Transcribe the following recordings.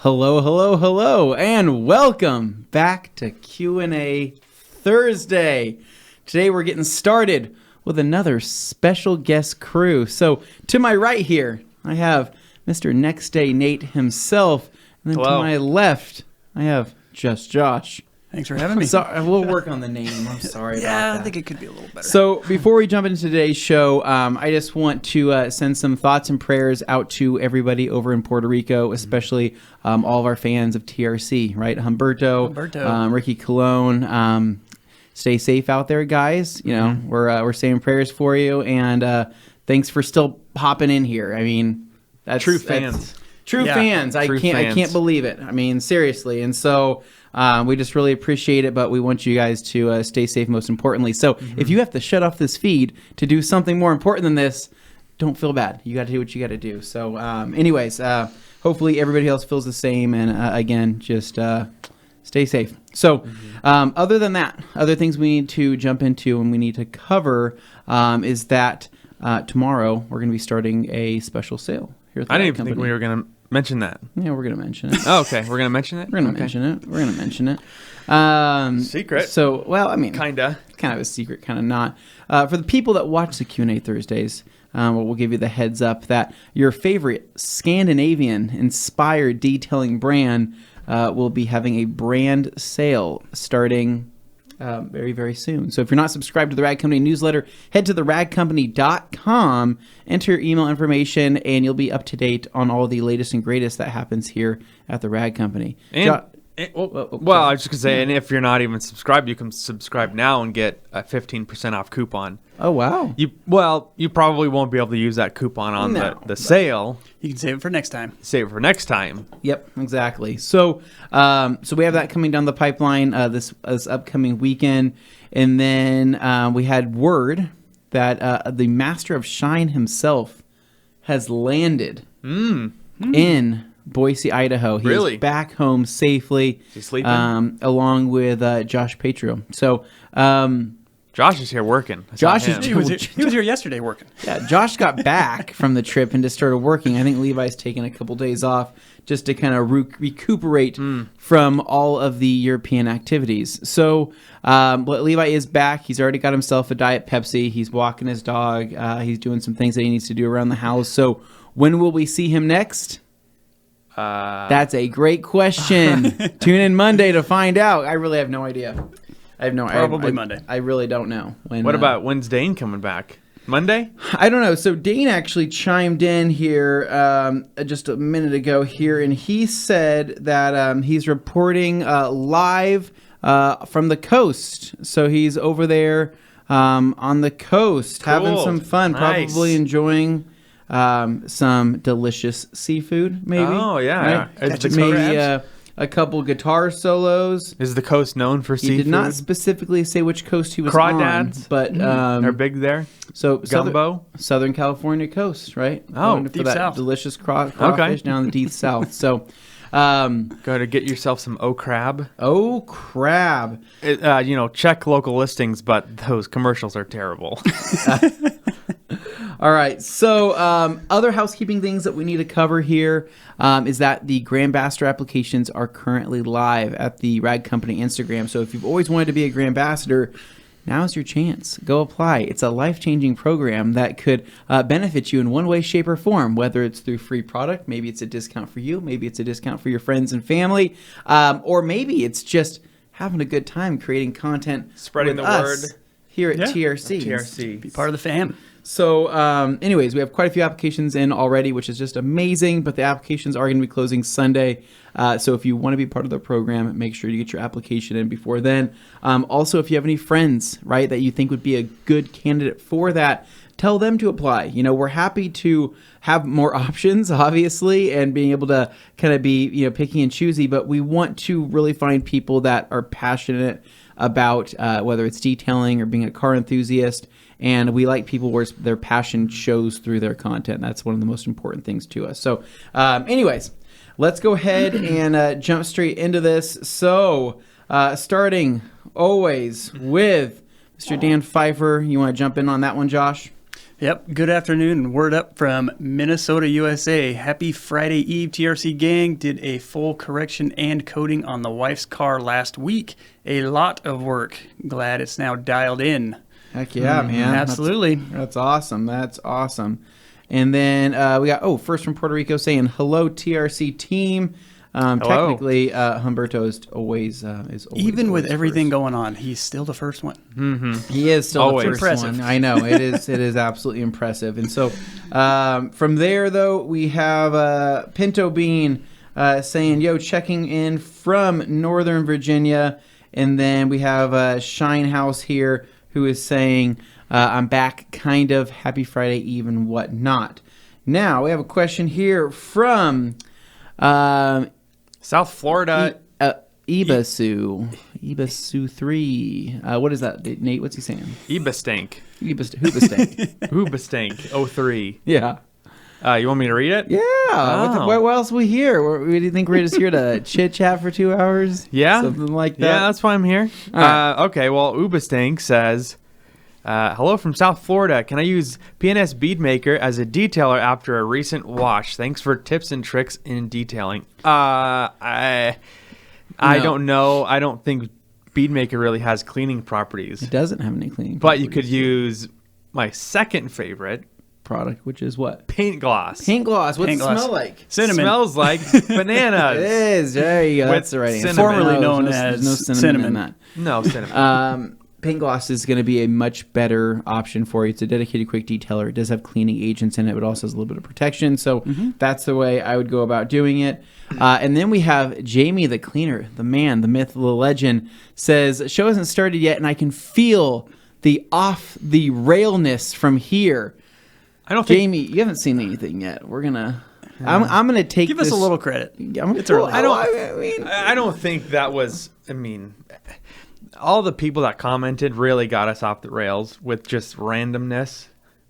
Hello, hello, hello, and welcome back to Q&A Thursday. Today we're getting started with another special guest crew. So to my right here, I have Mr. Next Day Nate himself, and then Hello. to my left, I have just Josh. Thanks for having me. Sorry, we'll work on the name. I'm sorry about that. I think it could be a little better. So before we jump into today's show, I just want to send some thoughts and prayers out to everybody over in Puerto Rico, especially all of our fans of TRC, right? Humberto. Ricky Colon. Stay safe out there, guys. You know, we're saying prayers for you, and thanks for still hopping in here. I mean, that's True fans. True fans. I can't believe it. I mean, seriously. And so we just really appreciate it, but we want you guys to stay safe most importantly. So if you have to shut off this feed to do something more important than this, don't feel bad. You got to do what you got to do. So anyways, hopefully everybody else feels the same. And again, just stay safe. So other than that, other things we need to jump into and we need to cover is that tomorrow we're going to be starting a special sale here at the I didn't even company. think we were going to mention that. Yeah, we're going to mention it. Oh, okay. We're going to mention it? We're going to mention it. Secret. So, well, I mean, Kinda. kind of a secret, kind of not. For the people that watch the Q&A Thursdays, we'll give you the heads up that your favorite Scandinavian-inspired detailing brand will be having a brand sale starting very, very soon. So if you're not subscribed to the Rag Company newsletter, head to theragcompany.com, enter your email information, and you'll be up to date on all the latest and greatest that happens here at the Rag Company. And, I was just going to say, and if you're not even subscribed, you can subscribe now and get a 15% off coupon. Oh, wow. You probably won't be able to use that coupon on the sale. You can save it for next time. Save it for next time. Yep, exactly. So so we have that coming down the pipeline this upcoming weekend. And then we had word that the Master of Shine himself has landed in Boise, Idaho. He is back home safely. Is he sleeping? Along with Josh Patrio. So Josh is here working. He was here yesterday working. Yeah, Josh got back from the trip and just started working. I think Levi's taken a couple days off just to kind of recuperate from all of the European activities. So but Levi is back. He's already got himself a Diet Pepsi. He's walking his dog. He's doing some things that he needs to do around the house. So when will we see him next? That's a great question. Tune in Monday to find out. I really have no idea. Probably Monday. I really don't know. What about when's Dane coming back? Monday? I don't know. So Dane actually chimed in here just a minute ago here, and he said that he's reporting live from the coast. So he's over there on the coast having some fun, probably enjoying some delicious seafood, maybe. Oh, yeah. Right? Maybe a couple guitar solos. Is the coast known for seafood? He did not specifically say which coast he was Crawdads, but they're big there. So Gumbo, Southern California coast, right? Oh, for deep that south. Delicious crawfish down in the deep south. So, go to get yourself some crab. Crab. Check local listings, but those commercials are terrible. All right. So other housekeeping things that we need to cover here is that the Grandmaster applications are currently live at the Rag Company Instagram. So if you've always wanted to be a Grandmaster, now's your chance. Go apply. It's a life-changing program that could benefit you in one way, shape, or form, whether it's through free product, maybe it's a discount for you, maybe it's a discount for your friends and family, or maybe it's just having a good time creating content, spreading the word here at TRC. Be part of the fam. So anyways, we have quite a few applications in already, which is just amazing, but the applications are going to be closing Sunday. So if you want to be part of the program, make sure you get your application in before then. Also, if you have any friends, right, that you think would be a good candidate for that, tell them to apply. We're happy to have more options, obviously, and being able to kind of be, picky and choosy, but we want to really find people that are passionate about whether it's detailing or being a car enthusiast. And we like people where their passion shows through their content. That's one of the most important things to us. So anyways, let's go ahead and jump straight into this. So starting always with Mr. Dan Pfeiffer. You want to jump in on that one, Josh? Yep. Good afternoon. Word up from Minnesota, USA. Happy Friday Eve, TRC gang. Did a full correction and coating on the wife's car last week. A lot of work. Glad it's now dialed in. Heck yeah, man. Absolutely. That's awesome. That's awesome. And then we got, first from Puerto Rico saying, hello, TRC team. Technically, Humberto is always even with everything first. going on, he's still the first one. Mm-hmm. He is still Always. the first Impressive. one. I know it is absolutely impressive. And so from there though, we have Pinto Bean saying, "Yo, checking in from Northern Virginia," and then we have Shine House here who is saying, "I'm back, kind of. Happy Friday Eve and whatnot." Now we have a question here from. South Florida. Ibasu 3. What is that, Nate? What's he saying? Ibastank. Hoobastank. Hoobastank 03. Yeah. You want me to read it? Yeah. Oh. What else are we here? Do you think we're just here to chit chat for 2 hours? Yeah. Something like that. Yeah, that's why I'm here. All right. Okay, well, Ubastank says, hello from South Florida. Can I use PNS Bead Maker as a detailer after a recent wash? Thanks for tips and tricks in detailing. I don't know. I don't think Bead Maker really has cleaning properties. It doesn't have any cleaning But you could properties. use my second favorite, product, which is what? paint gloss. Paint gloss. What's Paint it gloss. smell like? Cinnamon. Smells like bananas. It is. There you go. With That's the right answer. cinnamon. Formerly known there's as no cinnamon in cinnamon. that. No, cinnamon. Paint gloss is going to be a much better option for you. It's a dedicated quick detailer. It does have cleaning agents in it, but also has a little bit of protection. So that's the way I would go about doing it. And then we have Jamie the cleaner, the man, the myth, the legend, says, show hasn't started yet, and I can feel the off the railness from here. I don't think. Jamie, you haven't seen anything yet. We're going to... I'm going to take Give us a little credit. It's early. I don't think that was. I mean, all the people that commented really got us off the rails with just randomness.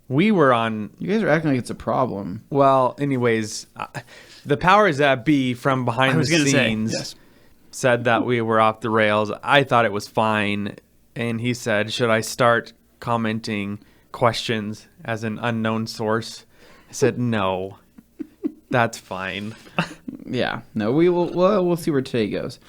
We were on. You guys are acting like it's a problem. Well, anyways, the powers that be from behind the scenes said that we were off the rails. I thought it was fine, and he said, "Should I start commenting questions as an unknown source?" I said, "No." That's fine. Yeah, no, we'll see where today goes.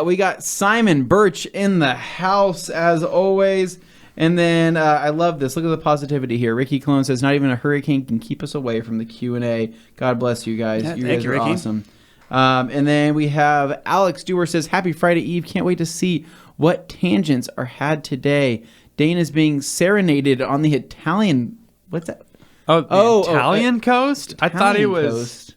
We got Simon Birch in the house as always, and then I love this. Look at the positivity here. Ricky Cologne says, "Not even a hurricane can keep us away from the Q&A." God bless you guys. Yeah, you thank guys you, are Ricky. awesome. And then we have Alex Dewar says, "Happy Friday Eve. Can't wait to see what tangents are had today." Dana's being serenaded on the Italian. What's that? Oh, the Italian coast? I thought it Italian was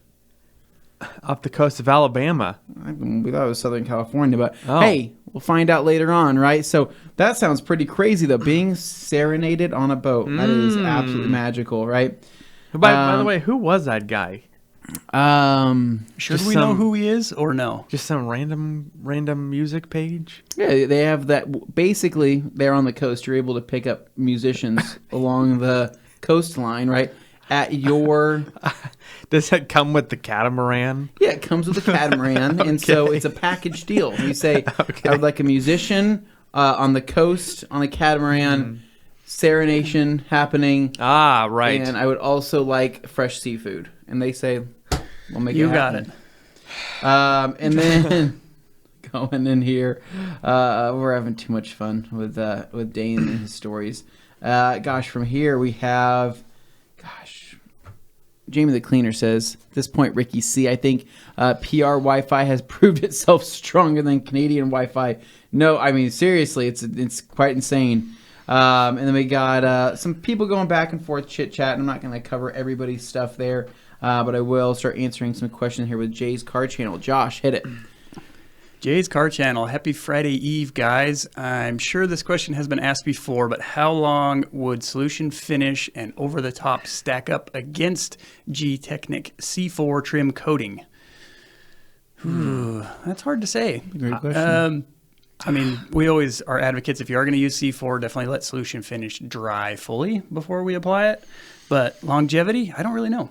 coast. off the coast of Alabama. We thought it was Southern California, but Oh. hey, we'll find out later on, right? So that sounds pretty crazy, though. Being serenaded on a boat. That is absolutely magical, right? By the way, who was that guy? Should Just we know some- who he is or no? Just some random music page? Yeah, they have that. Basically, they're on the coast. You're able to pick up musicians along the coastline, right? At your... Does that come with the catamaran? Yeah, it comes with a catamaran, and so it's a package deal. You say, I would like a musician on the coast on a catamaran, serenation happening, Ah, right. and I would also like fresh seafood. And they say, we'll make You it got happen. it. And then going in here, we're having too much fun with Dane and his stories. From here we have... Jamie the Cleaner says, at this point, Ricky C., I think PR Wi-Fi has proved itself stronger than Canadian Wi-Fi. No, I mean, seriously, it's quite insane. And then we got some people going back and forth chit-chat. I'm not going to cover everybody's stuff there, but I will start answering some questions here with Jay's Car Channel. Josh, hit it. Jay's Car Channel. Happy Friday Eve, guys. I'm sure this question has been asked before, but how long would Solution Finish and Over the Top stack up against G-Technic C4 trim coating? Ooh, that's hard to say. Great question. I mean, we always are advocates. If you are going to use C4, definitely let Solution Finish dry fully before we apply it. But longevity, I don't really know.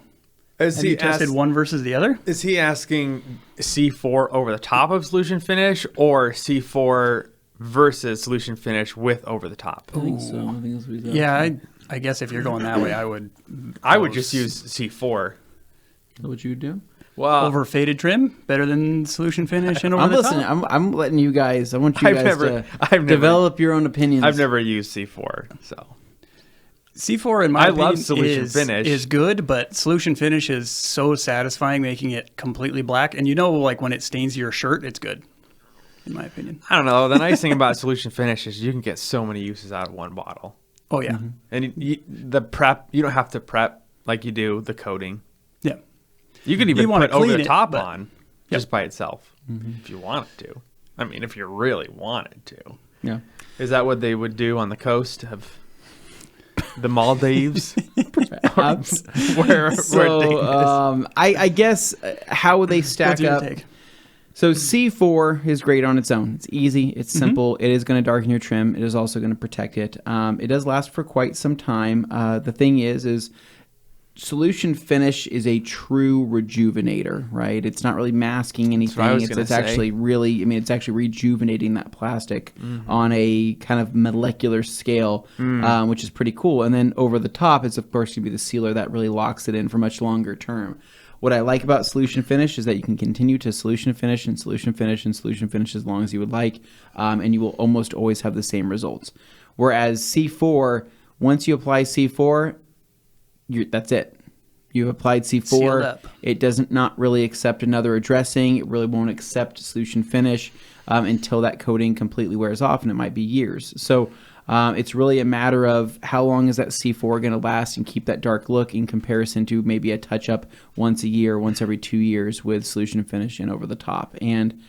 Have you tested one versus the other? Is he asking C4 over the top of Solution Finish or C4 versus Solution Finish with over the top? I think so. I think that's what he's Yeah, asking. I guess if you're going that way, I would just use C4. What would you do? Well, over faded trim, better than solution finish and over the listening. top. I'm letting you guys. I want you guys to develop your own opinions. I've never used C4, so C4 in my opinion love solution finish. Is good, but solution finish is so satisfying, making it completely black. And like when it stains your shirt, it's good, in my opinion. I don't know. The nice thing about solution finish is you can get so many uses out of one bottle. Oh yeah, and the prep, you don't have to prep like you do the coating. Yeah. You could even put over the top on just by itself if you wanted to. I mean, if you really wanted to. Yeah. Is that what they would do on the coast of the Maldives? Perhaps. where I guess how would they stack What's your up? take? So C4 is great on its own. It's easy. It's simple. It is going to darken your trim. It is also going to protect it. It does last for quite some time. The thing is solution finish is a true rejuvenator, right? It's not really masking anything. It's actually really, it's actually rejuvenating that plastic on a kind of molecular scale, which is pretty cool. And then over the top, it's of course going to be the sealer that really locks it in for much longer term. What I like about solution finish is that you can continue to solution finish and solution finish and solution finish as long as you would like, and you will almost always have the same results. Whereas C4, once you apply C4, that's it. You've applied C4. It doesn't not really accept another addressing. It really won't accept solution finish until that coating completely wears off, and it might be years. So it's really a matter of how long is that C4 going to last and keep that dark look in comparison to maybe a touch-up once a year, once every 2 years with solution finish and over the top. And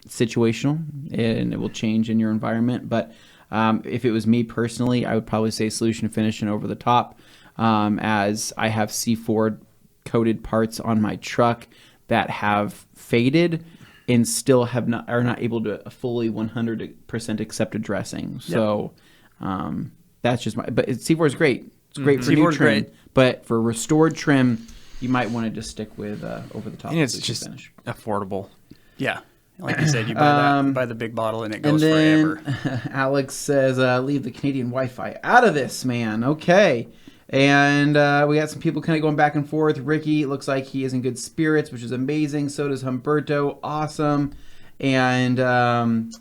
situational, and it will change in your environment. But if it was me personally, I would probably say solution finish and over the top. As I have C4 coated parts on my truck that have faded and still are not able to fully 100% accept a dressing. So that's just but C4 is great. It's great for new trim, but for restored trim, you might want to just stick with over the top. And it's just affordable. Yeah. Like you said, you buy the big bottle and it goes forever. Alex says, leave the Canadian Wi-Fi out of this, man. Okay. And we got some people kind of going back and forth. Ricky looks like he is in good spirits, which is amazing. So does Humberto. Awesome. And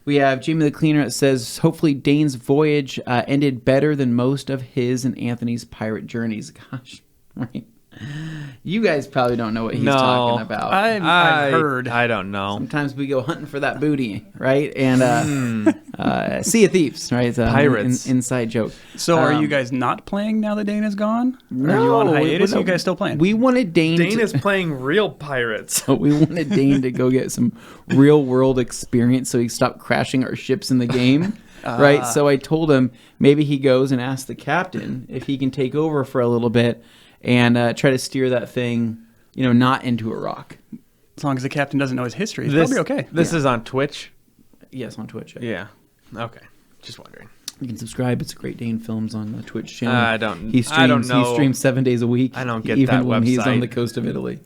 we have Jamie the Cleaner that says, hopefully Dane's voyage ended better than most of his and Anthony's pirate journeys. Gosh, right. You guys probably don't know what he's talking about. I've heard. I don't know. Sometimes we go hunting for that booty, right? And Sea of Thieves, right? It's Pirates. Inside joke. So are you guys not playing now that Dane is gone? No. Are you on hiatus? Are you guys still playing? We wanted Dane is playing real pirates. So we wanted Dane to go get some real world experience so he stopped crashing our ships in the game. Right? So I told him maybe he goes and asks the captain if he can take over for a little bit and try to steer that thing, not into a rock. As long as the captain doesn't know his history, it's probably okay. This is on Twitch? Yes, on Twitch. Yeah. Okay. Just wondering. You can subscribe. It's Great Dane Films on the Twitch channel. He don't know. He streams 7 days a week. I don't get even that when website. He's on the coast of Italy.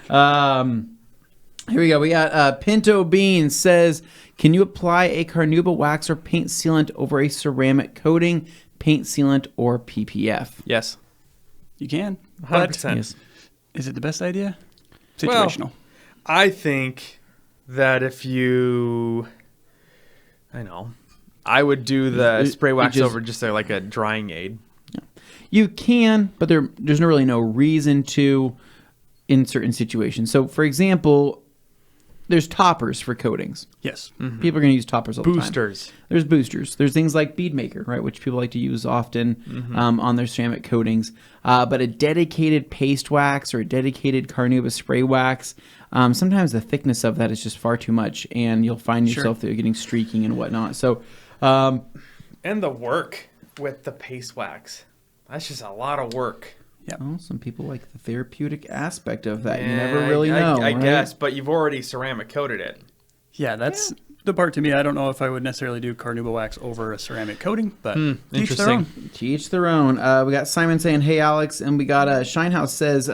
Here we go. We got Pinto Bean says, can you apply a Carnauba wax or paint sealant over a ceramic coating, paint sealant, or PPF? Yes. You can. 100%. Yes. Is it the best idea? Situational. Well, I think that if you... I would do the spray wax over just like a drying aid. Yeah. You can, but there's really no reason to in certain situations. So, for example, there's toppers for coatings. Yes. Mm-hmm. People are going to use toppers all the time. Boosters. There's boosters. There's things like Bead Maker, right, which people like to use often on their ceramic coatings. But a dedicated paste wax or a dedicated Carnauba spray wax, sometimes the thickness of that is just far too much, and you'll find yourself that you're getting streaking and whatnot. So, and the work with the paste wax. That's just a lot of work. Yeah. Well, some people like the therapeutic aspect of that. You never really know. I right? guess, but you've already ceramic coated it. Yeah, that's the part to me. I don't know if I would necessarily do Carnauba wax over a ceramic coating, but each their own. To each their own. We got Simon saying, hey, Alex, and we got Shinehouse says,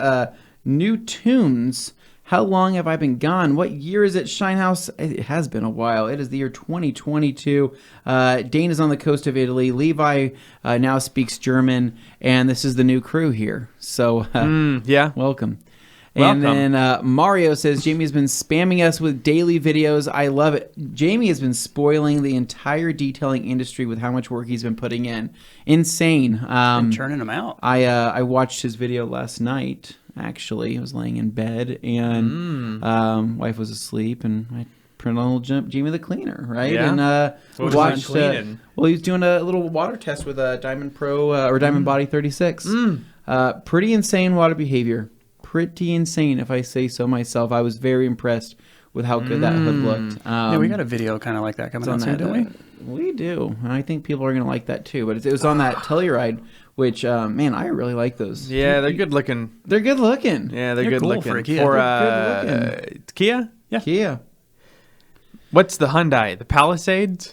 new tunes How long have I been gone? What year is it, Shinehouse? It has been a while. It is the year 2022. Dane is on the coast of Italy. Levi now speaks German, and this is the new crew here. So, welcome. And then Mario says, Jamie has been spamming us with daily videos. I love it. Jamie has been spoiling the entire detailing industry with how much work he's been putting in. Insane. Been churning them out. I watched his video last night, actually. I was laying in bed, and wife was asleep, and I printed on little Jamie the Cleaner, right? Yeah. And watched. He was doing a little water test with a Diamond Pro or Diamond Body 36. Pretty insane water behavior. Pretty insane, if I say so myself. I was very impressed with how good that hood looked. Yeah, we got a video kind of like that coming out soon, don't we? We do. And I think people are going to like that too. But it was on that Telluride, which, man, I really like those. Yeah, they're good looking. They're good looking. Yeah, they're good cool looking. for a Kia. For Good looking. Kia? Yeah. Kia. What's the Hyundai? The Palisades?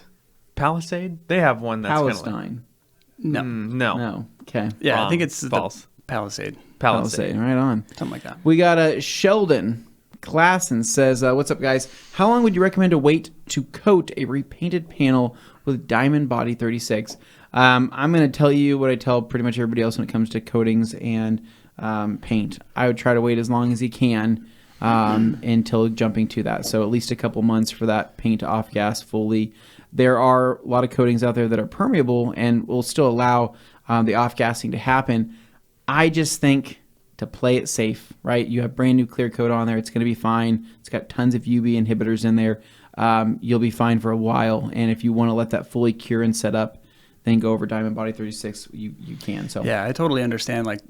Palisade? They have one that's kind of like... Palestine. No. No. Okay. Yeah, Wrong. I think it's False. the Palisade. Palisade. Right on. Something like that. We got a Sheldon Klassen says, what's up, guys? How long would you recommend to wait to coat a repainted panel with Diamond Body 36? I'm going to tell you what I tell pretty much everybody else when it comes to coatings and paint. I would try to wait as long as you can until jumping to that. So at least a couple months for that paint to off-gas fully. There are a lot of coatings out there that are permeable and will still allow the off-gassing to happen. I just think to play it safe, right? You have brand new clear coat on there. It's going to be fine. It's got tons of UV inhibitors in there. You'll be fine for a while. And if you want to let that fully cure and set up, then go over Diamond Body 36. You can. So yeah, I totally understand. Like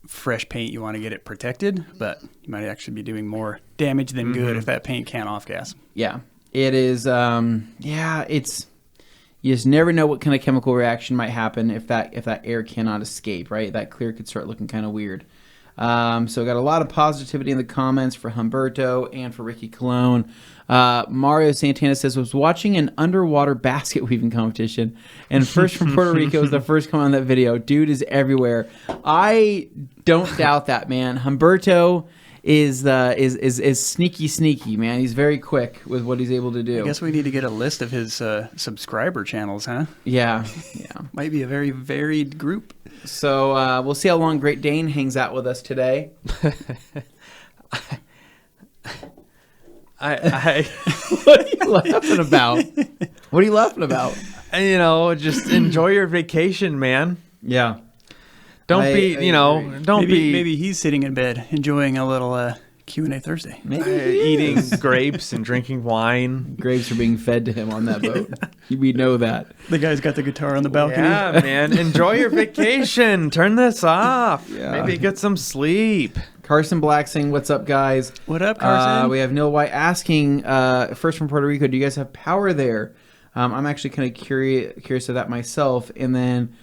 fresh paint, you want to get it protected, but you might actually be doing more damage than good if that paint can't off gas. Yeah, it is. It's. You just never know what kind of chemical reaction might happen if that air cannot escape, right? That clear could start looking kind of weird. So got a lot of positivity in the comments for Humberto and for Ricky Colon. Mario Santana says, was watching an underwater basket weaving competition, and First from Puerto Rico is the first comment on that video. Dude is everywhere. I don't doubt that, man. Humberto is sneaky, man. He's very quick with what he's able to do. I guess we need to get a list of his subscriber channels, huh? Yeah. Might be a very varied group. So we'll see how long Great Dane hangs out with us today. What are you laughing about? What are you laughing about? Just enjoy your vacation, man. Yeah. Maybe he's sitting in bed enjoying a little Q&A Thursday. Eating grapes and drinking wine. Grapes are being fed to him on that boat. We know that. The guy's got the guitar on the balcony. Yeah, man. Enjoy your vacation. Turn this off. Yeah. Maybe get some sleep. Carson Black saying, what's up, guys? What up, Carson? We have Neil White asking, first from Puerto Rico, do you guys have power there? I'm actually kind of curious of that myself. And then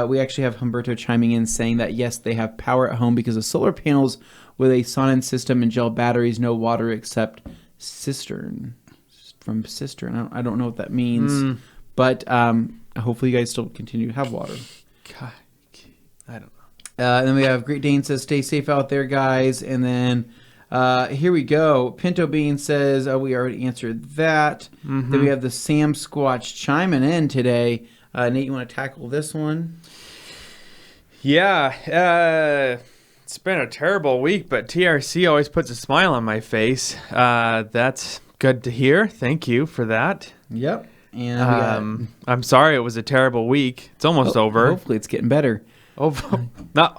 we actually have Humberto chiming in saying that, yes, they have power at home because of solar panels with a Sealant system and gel batteries, no water except cistern. From cistern. I don't know what that means. But hopefully you guys still continue to have water. God, I don't know. And then we have Great Dane says, stay safe out there, guys. And then here we go. Pinto Bean says, we already answered that. Then we have the Sam Squatch chiming in today. Nate, you want to tackle this one? Yeah. It's been a terrible week, but TRC always puts a smile on my face. That's good to hear. Thank you for that. Yep. And I'm sorry it was a terrible week. It's almost over. Hopefully it's getting better. Hopefully Glad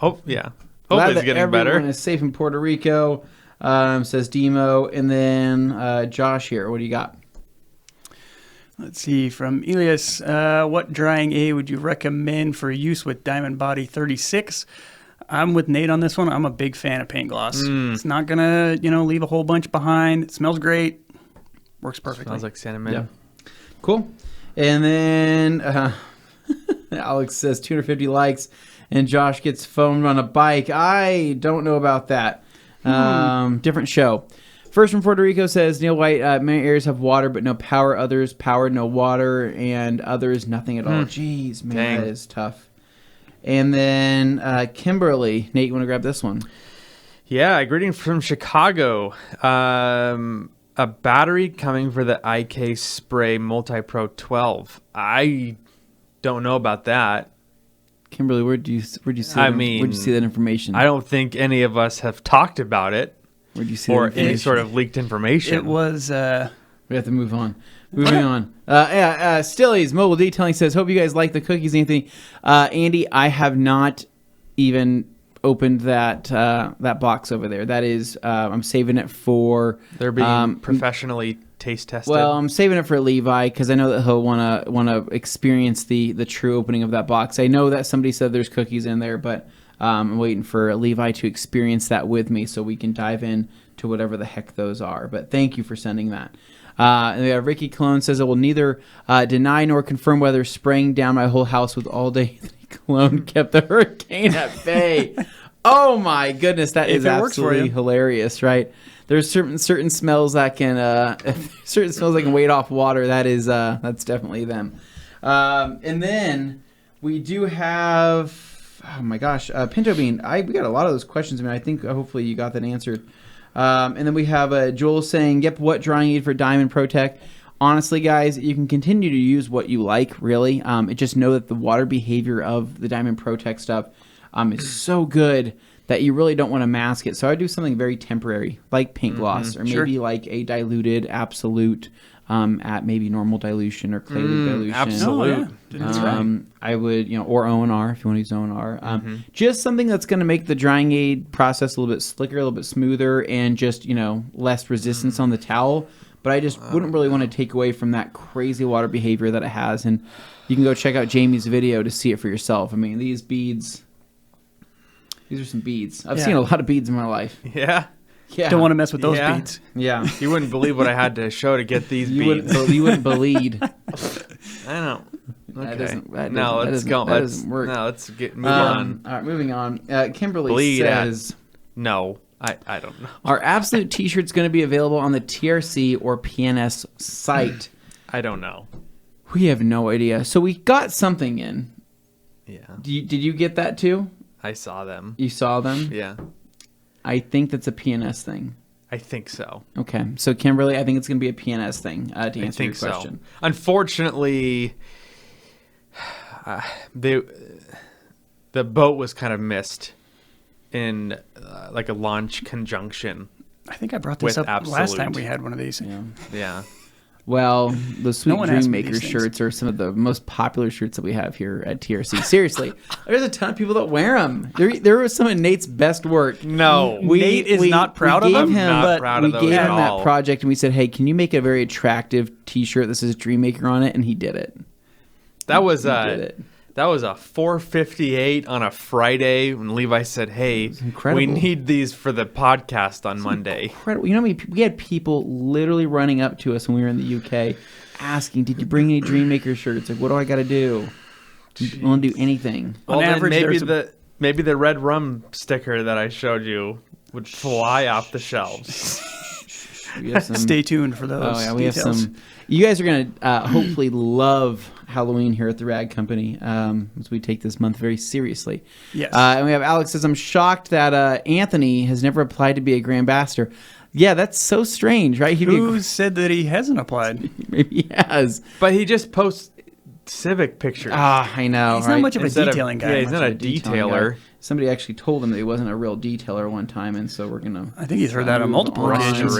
it's getting better. Everyone is safe in Puerto Rico, says Demo. And then Josh here. What do you got? Let's see. From Elias, what drying aid would you recommend for use with Diamond Body 36? I'm with Nate on this one. I'm a big fan of paint gloss. It's not going to, leave a whole bunch behind. It smells great. Works perfectly. Smells like cinnamon. Yeah. Cool. And then Alex says 250 likes and Josh gets foamed on a bike. I don't know about that. Different show. First from Puerto Rico says, Neil White, many areas have water but no power. Others power, no water. And others, nothing at all. Jeez, man, Dang. That is tough. And then Kimberly. Nate, you want to grab this one? Yeah, greeting from Chicago. A battery coming for the IK Spray Multi-Pro 12. I don't know about that. Kimberly, where'd you see where'd you see that information? I don't think any of us have talked about it. Where'd you see or any sort of leaked information? It was. We have to move on. Moving on. Stilly's Mobile Detailing says, hope you guys like the cookies, Anthony. Andy, I have not even opened that box over there. That is, I'm saving it for... They're being professionally taste tested. Well, I'm saving it for Levi because I know that he'll want to experience the true opening of that box. I know that somebody said there's cookies in there, but I'm waiting for Levi to experience that with me so we can dive in to whatever the heck those are. But thank you for sending that. And we have Ricky Cologne says, I will neither deny nor confirm whether spraying down my whole house with all-day cologne kept the hurricane at bay. Oh my goodness, that is absolutely hilarious, right? There's certain smells that can wade off water. That's definitely them. And then we do have, oh my gosh, Pinto Bean. We got a lot of those questions. I mean, I think hopefully you got that answered. And then we have Joel saying, yep, what drying aid for Diamond Protect? Honestly, guys, you can continue to use what you like, really. Just know that the water behavior of the Diamond Protect stuff is so good that you really don't want to mask it. So I do something very temporary, like paint gloss, or maybe like a diluted Absolute at maybe normal dilution or Claywood dilution. Absolute. That's right. I would, or O&R if you want to use O&R. Just something that's going to make the drying aid process a little bit slicker, a little bit smoother, and just, less resistance on the towel. But I just wouldn't really want to take away from that crazy water behavior that it has. And you can go check out Jamie's video to see it for yourself. I mean, these beads... These are some beads. I've seen a lot of beads in my life. Yeah. Don't want to mess with those beads. Yeah. You wouldn't believe what I had to show to get these beads. You wouldn't bleed. I know. Okay. Let's go. That doesn't work. No, let's move on. All right, moving on. Kimberly Bleed says... No, I don't know. Are Absolute t-shirts going to be available on the TRC or PNS site? I don't know. We have no idea. So we got something in. Yeah. Did you get that too? I saw them. You saw them? Yeah. I think that's a PNS thing. I think so. Okay. So, Kimberly, I think it's going to be a PNS thing to answer your question. So. Unfortunately, the boat was kind of missed in like a launch conjunction. I think I brought this up last time we had one of these. Yeah. Well, the Sweet Dream Maker shirts are some of the most popular shirts that we have here at TRC. Seriously, there's a ton of people that wear them. There was some of Nate's best work. No, Nate is not proud of them. We gave him that project, and we said, "Hey, can you make a very attractive T-shirt that says Dream Maker on it?" And he did it. That was a 458 on a Friday when Levi said, "Hey, we need these for the podcast on Monday." Incredible. You know, we had people literally running up to us when we were in the UK asking, "Did you bring any Dream Maker shirts? Like, what do I got to do? I won't do anything." Well, on average, maybe the red rum sticker that I showed you would fly off the shelves. Stay tuned for those. Oh yeah, we details. have some. You guys are gonna hopefully love Halloween here at the Rag Company as we take this month very seriously. Yes. And we have Alex says, I'm shocked that Anthony has never applied to be a Grand Ambassador. Yeah, that's so strange, right? Who said that he hasn't applied? Maybe he has. But he just posts civic pictures. I know. He's not much of a detailing guy. Yeah, he's not a detailer. Somebody actually told him that he wasn't a real detailer one time, and so we're gonna. I think he's heard that on multiple occasions.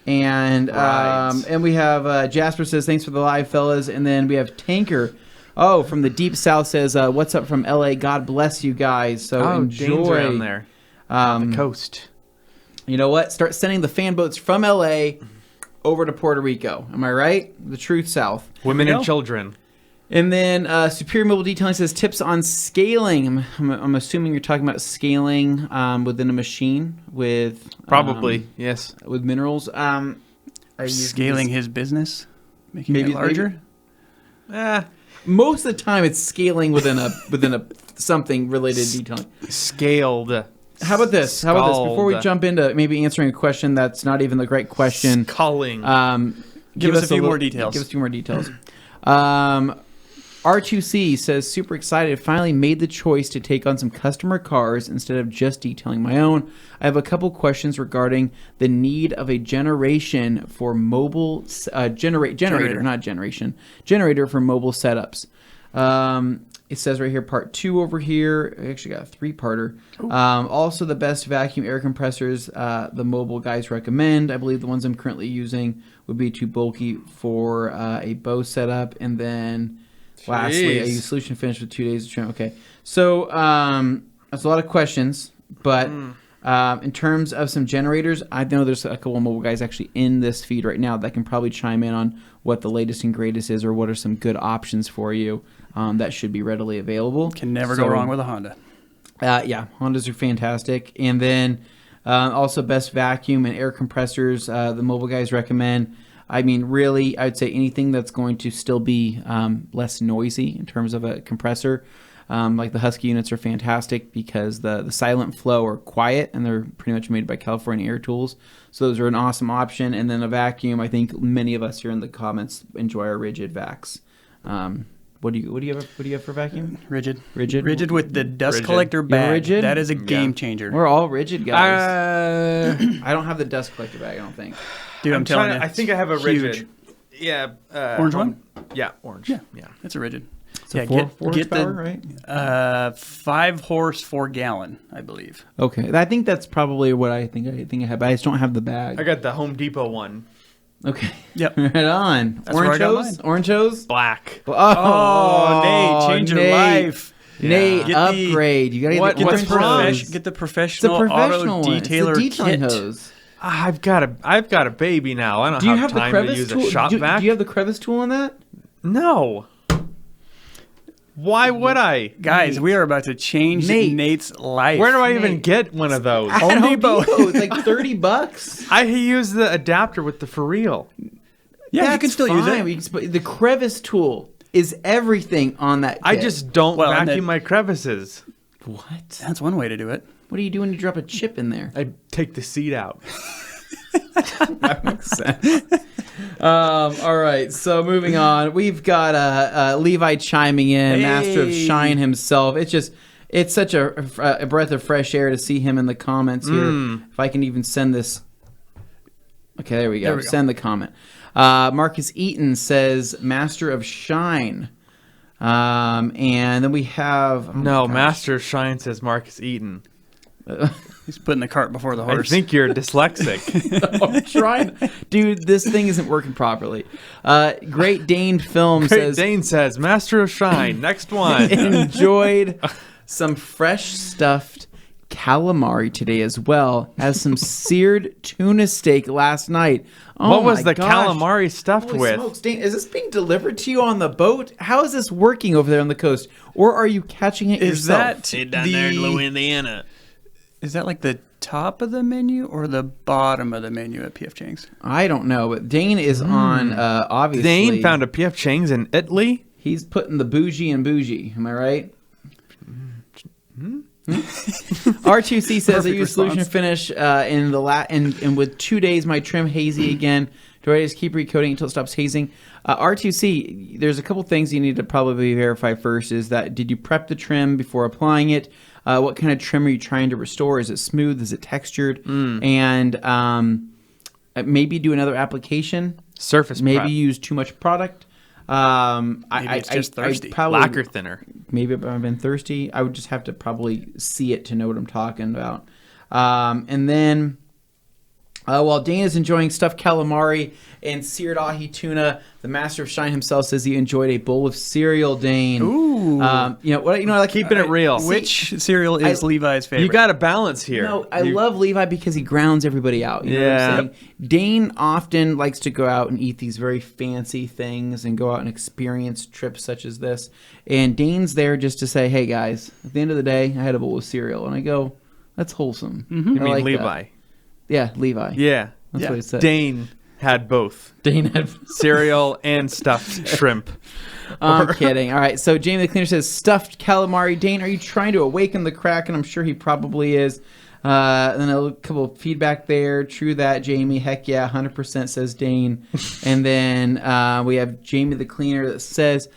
And we have Jasper says thanks for the live, fellas, and then we have Tanker. Oh, from the deep south says what's up from LA? God bless you guys. So enjoy around there, on the coast. You know what? Start sending the fan boats from LA over to Puerto Rico. Am I right? The truth south. Women and children. And then Superior Mobile Detailing says tips on scaling. I'm assuming you're talking about scaling within a machine with probably yes with minerals. Scaling his business, making it larger. Most of the time, it's scaling within a something related to detailing. Scaled. How about this? Before we jump into maybe answering a question that's not even the right question, Sculling. Give us a few more details. Give us a few more details. R2C says, super excited. Finally made the choice to take on some customer cars instead of just detailing my own. I have a couple questions regarding the need of a generation for mobile generator for mobile setups. It says right here, part 2 over here. I actually got a 3-parter. Also, the best vacuum air compressors the mobile guys recommend. I believe the ones I'm currently using would be too bulky for a bow setup. And then, lastly, I use solution finish with 2 days of trim. Okay, so that's a lot of questions, but in terms of some generators, I know there's a couple of mobile guys actually in this feed right now that can probably chime in on what the latest and greatest is, or what are some good options for you that should be readily available. Can never go wrong with a Honda. Yeah, Hondas are fantastic. And then also best vacuum and air compressors the mobile guys recommend. I mean, really, I'd say anything that's going to still be less noisy in terms of a compressor. Like the Husky units are fantastic because the Silent Flow are quiet, and they're pretty much made by California Air Tools. So those are an awesome option. And then a vacuum, I think many of us here in the comments enjoy our Rigid vacs. What do you have for vacuum? Rigid Rigid with the dust collector bag. Rigid? That is a game changer. We're all Rigid guys. I don't have the dust collector bag, I don't think. Dude, I'm telling you. I think I have a huge. Rigid. Yeah. Orange one? Yeah, orange. Yeah, it's a Rigid. So get horsepower, right? 5 horse, 4 gallon, I believe. Okay, I think that's probably what I think I have, but I just don't have the bag. I got the Home Depot one. Okay. Yep. Right on. That's where I got mine. Orange hose? Black. Oh, Nate, change your life. Nate, upgrade. You gotta get the professional auto detailer detailing kit. Hose. I've got a baby now. I don't have time to use a shop vac. Do you have the crevice tool on that? No. Why would I? Guys, we are about to change Nate's life. Where do I even get one of those? Home Depot. It's like $30. I use the adapter with the for real. Yeah, you can still use it. The crevice tool is everything on that kit. I just don't vacuum my crevices. What? That's one way to do it. What do you do when you drop a chip in there? I take the seat out. That makes sense. All right, so moving on, we've got Levi chiming in, Master of Shine himself. It's such a breath of fresh air to see him in the comments here. If I can even send this. Okay, there we go. Send the comment. Marcus Eaton says Master of Shine. And then we have Master of Shine says Marcus Eaton. He's putting the cart before the horse. I think you're dyslexic. I'm trying. Dude, this thing isn't working properly. Great Dane Film Great Dane says, Master of Shine, next one. Enjoyed some fresh stuffed calamari today as well as some seared tuna steak last night. Oh, what was the calamari stuffed Holy with? Smokes, Dane, is this being delivered to you on the boat? How is this working over there on the coast? Or are you catching it yourself? Down there in Louisiana. Is that like the top of the menu or the bottom of the menu at P.F. Chang's? I don't know, but Dane is on, obviously. Dane found a P.F. Chang's in Italy? He's putting the bougie in bougie. Am I right? R2C says I use Solution Finish and with 2 days my trim hazy again. Do I just keep recoating until it stops hazing? R2C, there's a couple things you need to probably verify first. Is that did you prep the trim before applying it? What kind of trim are you trying to restore? Is it smooth? Is it textured? And maybe do another application. Surface maybe prep. Use too much product. Maybe it's just thirsty. Lacquer thinner. Maybe if I've been thirsty, I would just have to probably see it to know what I'm talking about. And then, while Dane is enjoying stuffed calamari and seared ahi tuna, the Master of Shine himself says he enjoyed a bowl of cereal. Dane, ooh, I like keeping it real. Which cereal is Levi's favorite? You got a balance here. No, I love Levi because he grounds everybody out. You know what I'm saying? Dane often likes to go out and eat these very fancy things and go out and experience trips such as this. And Dane's there just to say, hey guys, at the end of the day, I had a bowl of cereal. And I go, that's wholesome. Mm-hmm. You mean Levi? That. Yeah, Levi. Yeah. That's what he said. Dane had both. Dane had cereal and stuffed shrimp. I'm kidding. All right, so Jamie the Cleaner says, stuffed calamari. Dane, are you trying to awaken the Kraken? I'm sure he probably is. Then a couple of feedback there. True that, Jamie. Heck yeah, 100% says Dane. And then we have Jamie the Cleaner that says,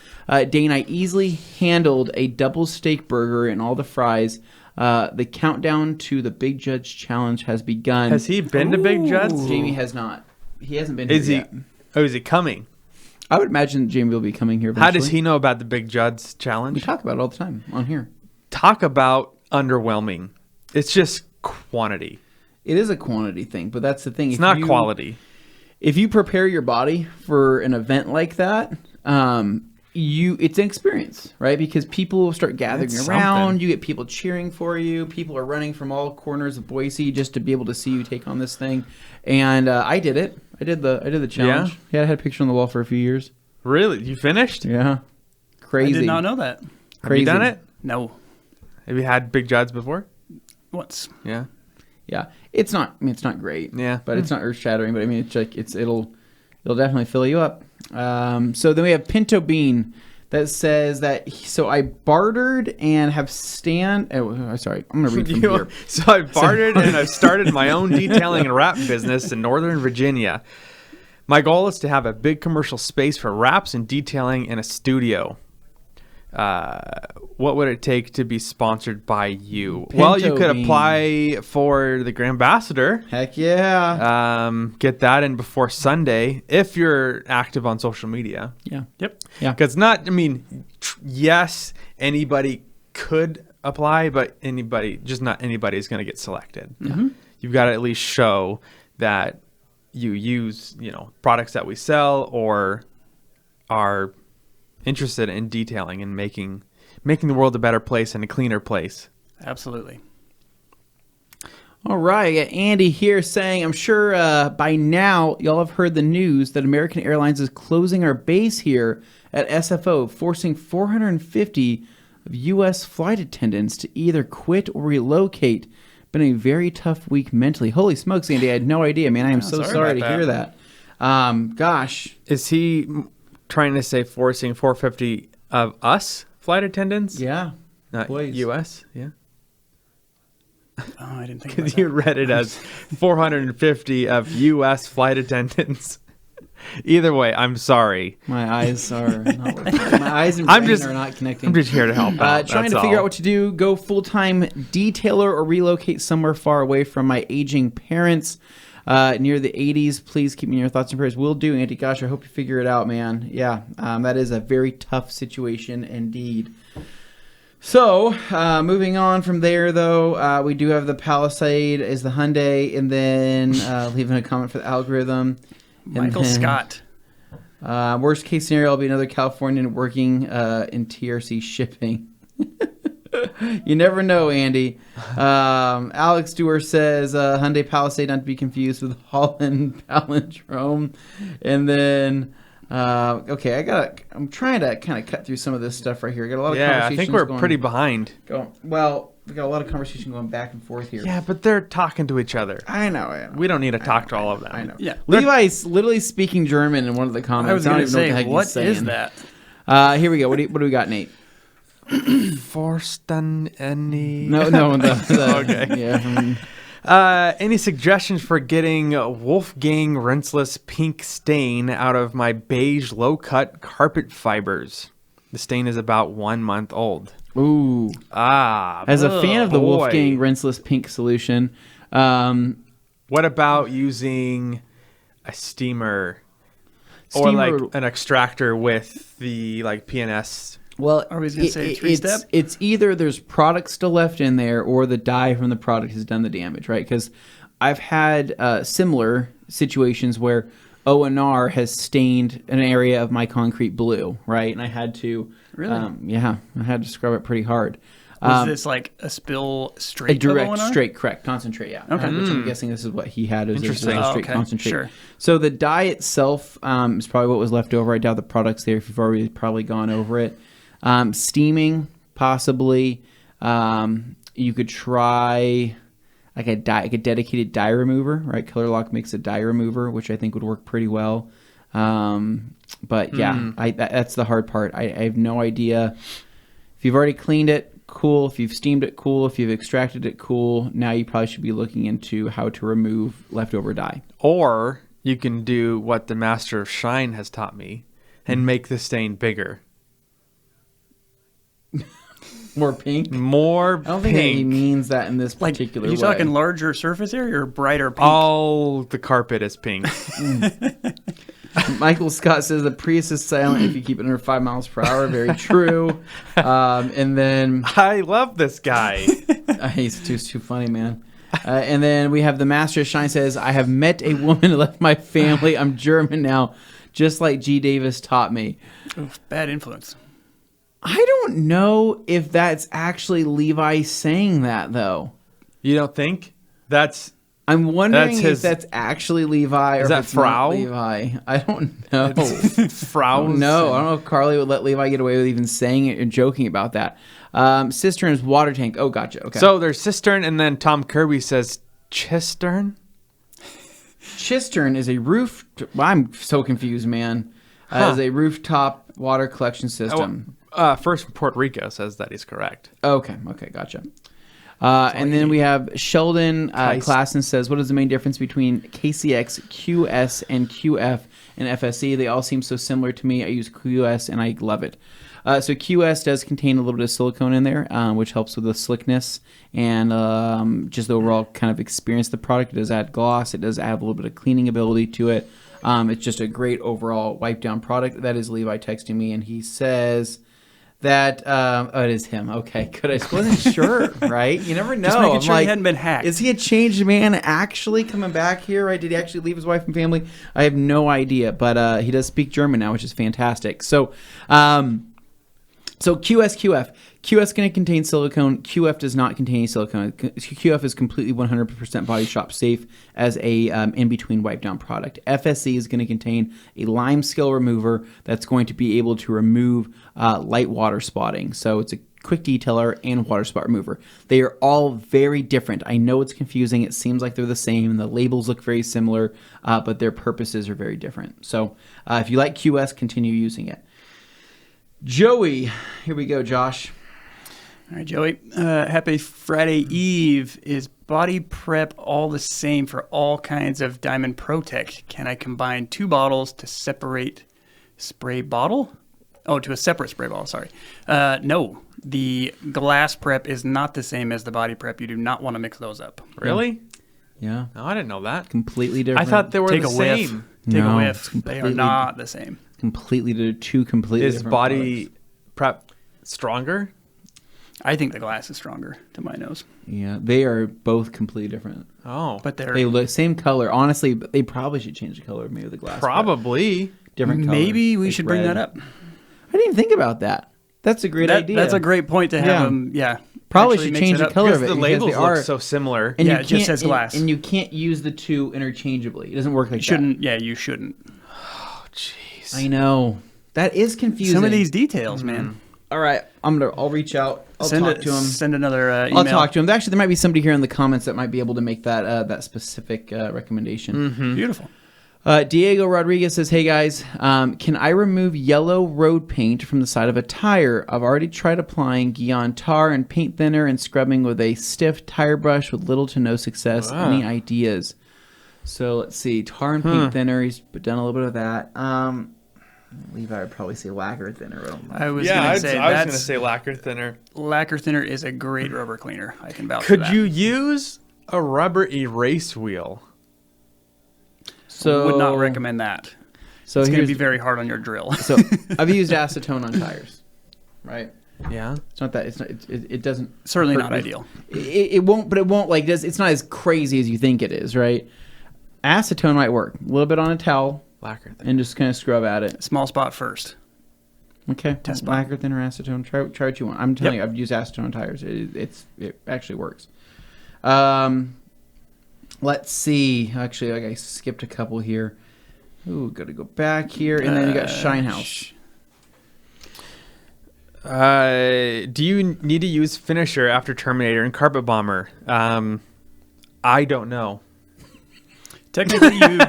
Dane, I easily handled a double steak burger and all the fries. The countdown to the Big Judge Challenge has begun. Has he been to Big Judge? Jamie has not. He hasn't been here yet. Oh, is he coming? I would imagine Jamie will be coming here eventually. How does he know about the Big Judge Challenge? We talk about it all the time on here. Talk about underwhelming. It's just quantity. It is a quantity thing, but that's the thing. It's not quality. If you prepare your body for an event like that, it's an experience, right? Because people will start gathering around. You get people cheering for you. People are running from all corners of Boise just to be able to see you take on this thing. And I did it. I did the challenge. Yeah, I had a picture on the wall for a few years. Really? You finished? Yeah. Crazy. I did not know that. Crazy. Have you done it? No. Have you had Big Judge before? Once. Yeah. Yeah. It's not great. Yeah. But it's not earth shattering. But I mean, it's like it'll definitely fill you up. So then we have Pinto Bean that says that so I bartered and have sorry, I'm gonna read from here. So I bartered and I've started my own detailing and wrap business in Northern Virginia. My goal is to have a big commercial space for wraps and detailing in a studio. What would it take to be sponsored by you? Well, you could apply for the Grand Ambassador. Heck yeah. Get that in before Sunday if you're active on social media. Yeah. Yep. Yeah. Because yes, anybody could apply, but not anybody is going to get selected. Mm-hmm. You've got to at least show that you use, products that we sell or are interested in detailing and making the world a better place and a cleaner place. Absolutely. All right, I got Andy here saying, I'm sure by now y'all have heard the news that American Airlines is closing our base here at SFO, forcing 450 of U.S. flight attendants to either quit or relocate. Been a very tough week mentally. Holy smokes, Andy, I had no idea, man. I am so sorry to hear that. Gosh. Is he trying to say forcing 450 of us flight attendants? Yeah. Not Please. U.S.? Yeah. Oh, I didn't think about Because that. you read it as 450 of U.S. flight attendants. Either way, I'm sorry. My eyes are not working. My eyes and brain are not connecting. I'm just here to help out. Trying to figure out what to do. Go full-time detailer or relocate somewhere far away from my aging parents. Near the 80s, please keep me in your thoughts and prayers. Will do, Andy. Gosh, I hope you figure it out, man. Yeah, that is a very tough situation indeed. So, moving on from there, though, we do have the Palisade is the Hyundai, and then leaving a comment for the algorithm. Michael Scott. Worst case scenario, I'll be another Californian working in TRC shipping. You never know, Andy. Alex Dewar says Hyundai Palisade, not to be confused with Holland Palindrome. And then, okay, I'm trying to kind of cut through some of this stuff right here. I got a lot of conversations. I think we're pretty behind. Well, we got a lot of conversation going back and forth here. Yeah, but they're talking to each other. I know. We don't need to talk to all of them. I know. Yeah. Levi's literally speaking German in one of the comments. I was going to say, what what is that? Here we go. What do we got, Nate? Forsten any? No. Okay. Yeah. Any suggestions for getting Wolfgang Rinseless pink stain out of my beige low-cut carpet fibers? The stain is about 1 month old. Ooh. As a fan of the Wolfgang Rinseless pink solution, what about using a steamer or like an extractor with the PNS? Well, Are we going to say three-step? It's either there's product still left in there or the dye from the product has done the damage, right? Because I've had similar situations where O&R has stained an area of my concrete blue, right? And I had to... Really? I had to scrub it pretty hard. Was this like a spill straight? A direct, of O&R? straight, correct, concentrate, yeah. Okay. Which I'm guessing this is what he had. Interesting. A straight okay. concentrate. Sure. So the dye itself is probably what was left over. I doubt the product's there if you've already probably gone over it. Steaming, possibly. You could try like a dedicated dye remover, right? Color Lock makes a dye remover, which I think would work pretty well. But yeah, that's the hard part. I have no idea. If you've already cleaned it, cool. If you've steamed it, cool. If you've extracted it, cool. Now you probably should be looking into how to remove leftover dye. Or you can do what the Master of Shine has taught me and make the stain bigger. More pink? More I don't think that he means that in this particular way. Are you talking larger surface area or brighter pink? All the carpet is pink. Michael Scott says the Prius is silent if you keep it under 5 miles per hour. Very true. And then I love this guy. he's too funny, man. And then we have the Master of Shine says, I have met a woman who left my family. I'm German now, just like G. Davis taught me. Oof, bad influence. I don't know if that's actually Levi saying that, though. You don't think? I'm wondering if that's actually Levi or is that if it's Frau? not Levi. I don't know. Frau? No, I don't know if Carly would let Levi get away with even saying it and joking about that. Cistern's water tank. Oh, gotcha. Okay. So there's cistern, and then Tom Kirby says chistern? Cistern is a roof... I'm so confused, man. Is a rooftop water collection system. First from Puerto Rico says that he's correct. Okay, gotcha. And then we have Sheldon Klassen says, what is the main difference between KCX, QS, and QF and FSC? They all seem so similar to me. I use QS and I love it. So QS does contain a little bit of silicone in there, which helps with the slickness and just the overall kind of experience of the product. It does add gloss. It does add a little bit of cleaning ability to it. It's just a great overall wipe down product. That is Levi texting me, and he says that it is him. Okay, good. I just wasn't sure, right? You never know. Just making sure he hadn't been hacked. Is he a changed man actually coming back here? Right? Did he actually leave his wife and family? I have no idea, but he does speak German now, which is fantastic. So, QS, QF. QS is going to contain silicone. QF does not contain any silicone. QF is completely 100% body shop safe as a in-between wipe down product. FSC is going to contain a lime scale remover that's going to be able to remove light water spotting. So it's a quick detailer and water spot remover. They are all very different. I know it's confusing. It seems like they're the same. The labels look very similar, but their purposes are very different. So if you like QS, continue using it. Joey, here we go, Josh. All right, Joey. Happy Friday Eve. Is body prep all the same for all kinds of Diamond Protect? Can I combine 2 bottles to separate spray bottle? Oh, to a separate spray bottle, sorry. No, the glass prep is not the same as the body prep. You do not want to mix those up. Really? Yeah. No, I didn't know that. Completely different. I thought they were Take the a whiff. same. Take No, a whiff. it's They are not the same. Two completely Is different body products. prep stronger? I think the glass is stronger to my nose. Yeah, they are both completely different. Oh. But They look same color. Honestly, but they probably should change the color of maybe the glass. Probably. Different color. maybe we like should bring red. that up. I didn't even think about that. That's a great idea. That's a great point to have them. Yeah. Probably actually should mix change it the up. color Because of it. the because labels they look are, so similar. and Yeah, you it just can't- says glass. And you can't use the two interchangeably. It doesn't work like Shouldn't. Yeah, you shouldn't. Oh, jeez. that. I know. That is confusing. Some of these details, man. All right, I'll reach out. I'll Send talk to him. Send another email. I'll talk to him. Actually, there might be somebody here in the comments that might be able to make that specific recommendation. Beautiful. Diego Rodriguez says, hey guys, can I remove yellow road paint from the side of a tire? I've already tried applying Guion tar and paint thinner and scrubbing with a stiff tire brush with little to no success. Any ideas? So let's see. Tar and paint thinner. He's done a little bit of that. Levi would probably say lacquer thinner. I was going to say lacquer thinner. lacquer thinner is a great rubber cleaner. I can vouch for Could that. you use a rubber erase wheel? So Would not recommend that. So It's going to here's be very hard on your drill. So I've used acetone on tires, right? Yeah. It's not that. It's not. It doesn't. Certainly hurt not me. ideal. It won't. But it won't like this. It's not as crazy as you think it is, right? Acetone might work. A little bit on a towel Lacquer thinner. and just kind of scrub at it. Small spot first. Okay. Test lacquer thinner, acetone. Try what you want. I'm telling Yep. you, I've used acetone on tires. It actually works. Let's see. Actually, I skipped a couple here. Ooh, got to go back here, and then you got Shine House. Do you need to use finisher after Terminator and Carpet Bomber? I don't know. Technically, you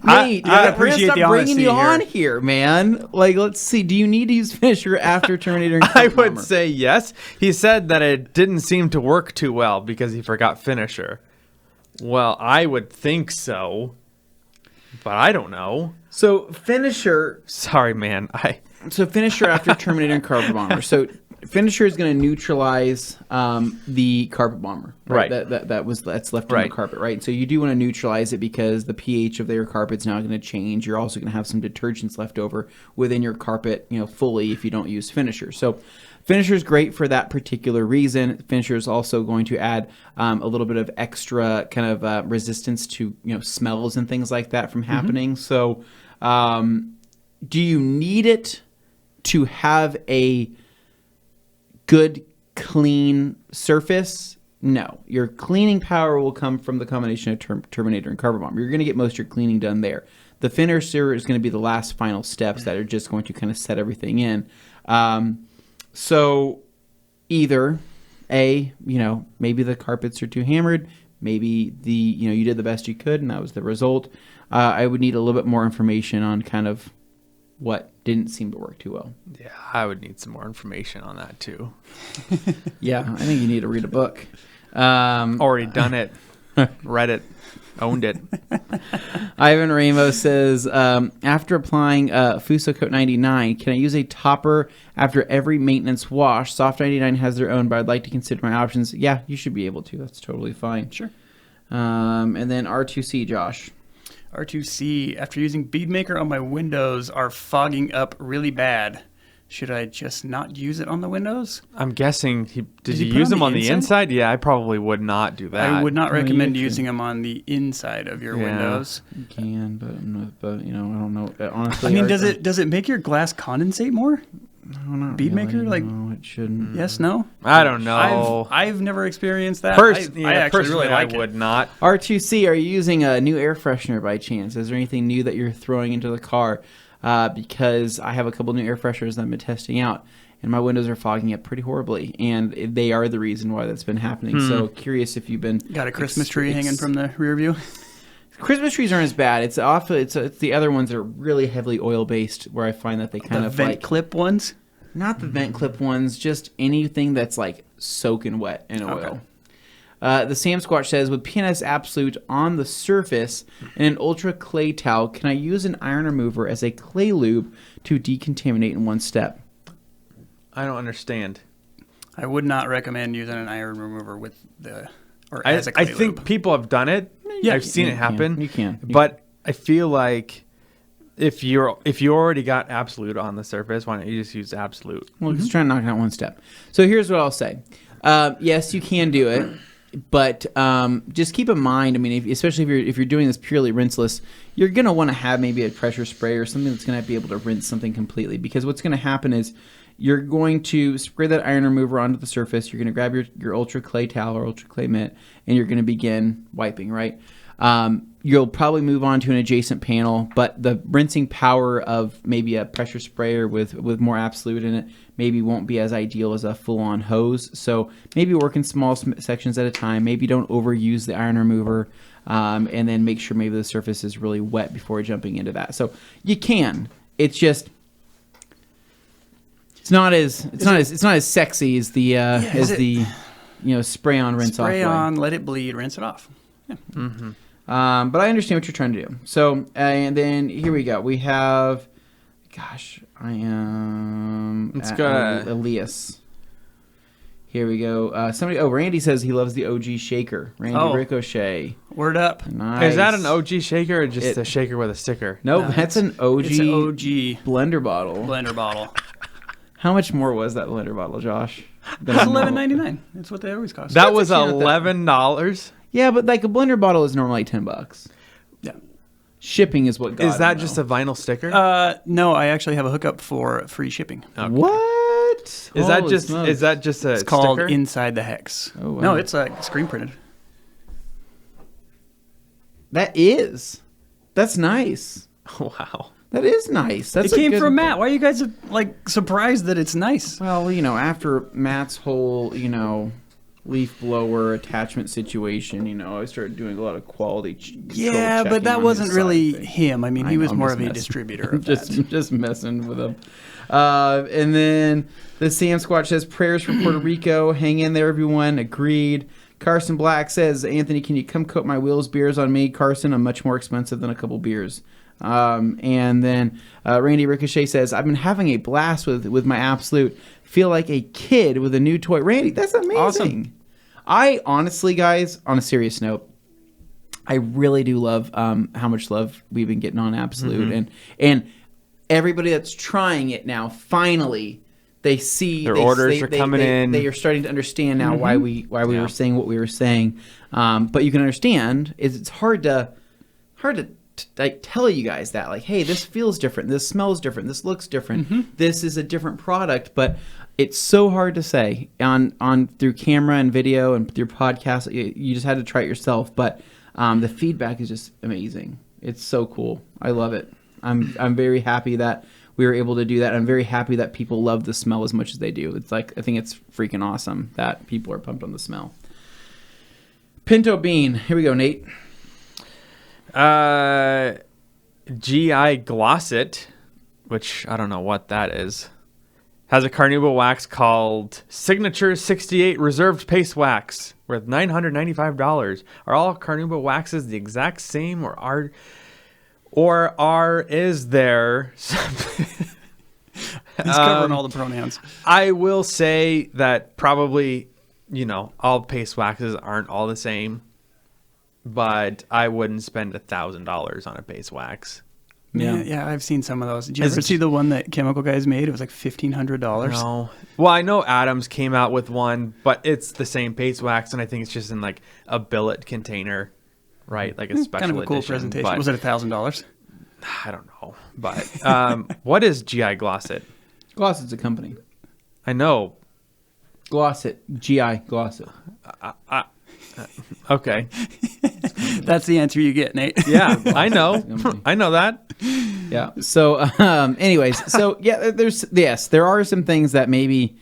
Nate, I we're appreciate gonna the stop bringing honesty you here. on here, man. Like, let's see. Do you need to use finisher after Terminator and I Carpet would Bomber? say yes. He said that it didn't seem to work too well because he forgot finisher. Well, I would think so, but I don't know. So finisher. Sorry, man. So finisher after Terminator and Carpet Bomber. So finisher is going to neutralize the Carpet Bomber. Right. That's left in Right. the carpet, right? So you do want to neutralize it because the pH of their carpet's now going to change. You're also going to have some detergents left over within your carpet, fully if you don't use finisher. So finisher is great for that particular reason. Finisher is also going to add a little bit of extra kind of resistance to smells and things like that from happening. So do you need it to have a good clean surface? No. Your cleaning power will come from the combination of Terminator and Carpet Bomber. You're going to get most of your cleaning done there. The finisher is going to be the last final steps that are just going to kind of set everything in. So either maybe the carpets are too hammered, maybe you did the best you could and that was the result. I would need a little bit more information on kind of what didn't seem to work too well. Yeah, I would need some more information on that too. Yeah, I think you need to read a book. Already done it. Read it. Owned it. Ivan Ramos says, after applying Fuso Coat 99, can I use a topper after every maintenance wash? Soft 99 has their own, but I'd like to consider my options. Yeah, you should be able to. That's totally fine. Sure. And then R2C, Josh. R2C, after using Bead Maker on my windows, are fogging up really bad. Should I just not use it on the windows? I'm guessing did he you put use on them the on the inside? inside? Yeah, I probably would not do that. I would not Well, recommend you using them on the inside of your Yeah. windows. You can, but I don't know. Honestly, I mean, does it make your glass condensate more? No, not Bead Maker, like- no, it shouldn't. Yes, no? I don't know. I've never experienced that. I actually Personally, really like I would it. not. R2C, are you using a new air freshener by chance? Is there anything new that you're throwing into the car? Because I have a couple new air fresheners that I've been testing out, and my windows are fogging up pretty horribly, and they are the reason why that's been happening. So curious if you've been Got a Christmas tree hanging from the rear view? Christmas trees aren't as bad. It's the other ones that are really heavily oil based, where I find that they kind The of vent like clip ones? not the vent clip ones, just anything that's like soaking wet in oil. The Sam Squatch says, with PNS Absolute on the surface and an ultra clay towel, can I use an iron remover as a clay lube to decontaminate in one step? I don't understand. I would not recommend using an iron remover with I as a clay think lube. people have done it. Yeah, I've seen you it happen. can. You can. But I feel like if you already got Absolute on the surface, why don't you just use Absolute? Well, just try to knock it out one step. So here's what I'll say. Yes, you can do it, but just keep in mind. I mean, especially if you're doing this purely rinseless, you're gonna want to have maybe a pressure spray or something that's gonna be able to rinse something completely. Because what's gonna happen is you're going to spray that iron remover onto the surface. You're gonna grab your ultra clay towel or ultra clay mitt, and you're gonna begin wiping. Right. You'll probably move on to an adjacent panel, but the rinsing power of maybe a pressure sprayer with more Absolute in it maybe won't be as ideal as a full-on hose. So maybe work in small sections at a time. Maybe don't overuse the iron remover, and then make sure maybe the surface is really wet before jumping into that. So you can. It's just it's not as sexy as the spray on rinse off. Spray way. on, let it bleed, rinse it off. Yeah. Mm-hmm. But I understand what you're trying to do. So, and then here we go. We have, gosh, I am. Let's go. Elias. Here we go. Randy says he loves the OG shaker. Randy Ricochet. Word up. Nice. Is that an OG shaker or just a shaker with a sticker? Nope, that's an OG. It's an OG blender bottle. blender bottle. How much more was that blender bottle, Josh? It's $11.99. That's what they always cost. That was actually not that- $11. Yeah, but like a blender bottle is normally $10. Yeah. Shipping is what got Is that him, just though. a vinyl sticker? No, I actually have a hookup for free shipping. Okay. What? Is Holy that just smokes. a It's called sticker? Inside the Hex. Oh, wow. No, it's screen printed. That's nice. Wow. That is nice. That's It came good, from Matt. Why are you guys surprised that it's nice? Well, after Matt's whole, leaf blower attachment situation. I started doing a lot of quality control Yeah, but checking that on wasn't his really side thing. him. I mean, I he know, was I'm more just of a messing. distributor of that. Just messing with him. And then the Sam Squatch says, prayers for Puerto Rico. Hang in there, everyone. Agreed. Carson Black says, Anthony, can you come coat my wheels beers on me? Carson, I'm much more expensive than a couple beers. And then Randy Ricochet says, I've been having a blast with my Absolute. Feel like a kid with a new toy. Randy, that's amazing. Awesome. I honestly, guys, on a serious note, I really do love how much love we've been getting on Absolute. And everybody that's trying it now, finally, they see Their orders are coming in. They are starting to understand now why we were saying what we were saying. But you can understand it's hard to like tell you guys that, like, hey, this feels different, this smells different, this looks different, this is a different product. But it's so hard to say on through camera and video and through podcast. You just had to try it yourself. But the feedback is just amazing. It's so cool. I love it. I'm very happy that we were able to do that. I'm very happy that people love the smell as much as they do. It's like, I think it's freaking awesome that people are pumped on the smell. Pinto Bean. Here we go, Nate. GI Glossit, which I don't know what that is, has a Carnauba wax called Signature 68 Reserved Paste Wax worth $995. Are all Carnauba waxes the exact same, is there something? He's covering all the pronouns. I will say that probably, all paste waxes aren't all the same, but I wouldn't spend $1,000 on a paste wax. Yeah, I've seen some of those. Did you ever see the one that Chemical Guys made? It was like $1,500. No. Well, I know Adams came out with one, but it's the same paste wax, and I think it's just in like a billet container, right? Like a special kind of a cool edition, presentation. but Was it $1,000? I don't know. But what is GI Glossit? Glossit's a company. I know. Glossit. GI Glossit. Okay. That's the answer you get, Nate. Yeah, I know. I know that. Yeah. So, anyways, there are some things that maybe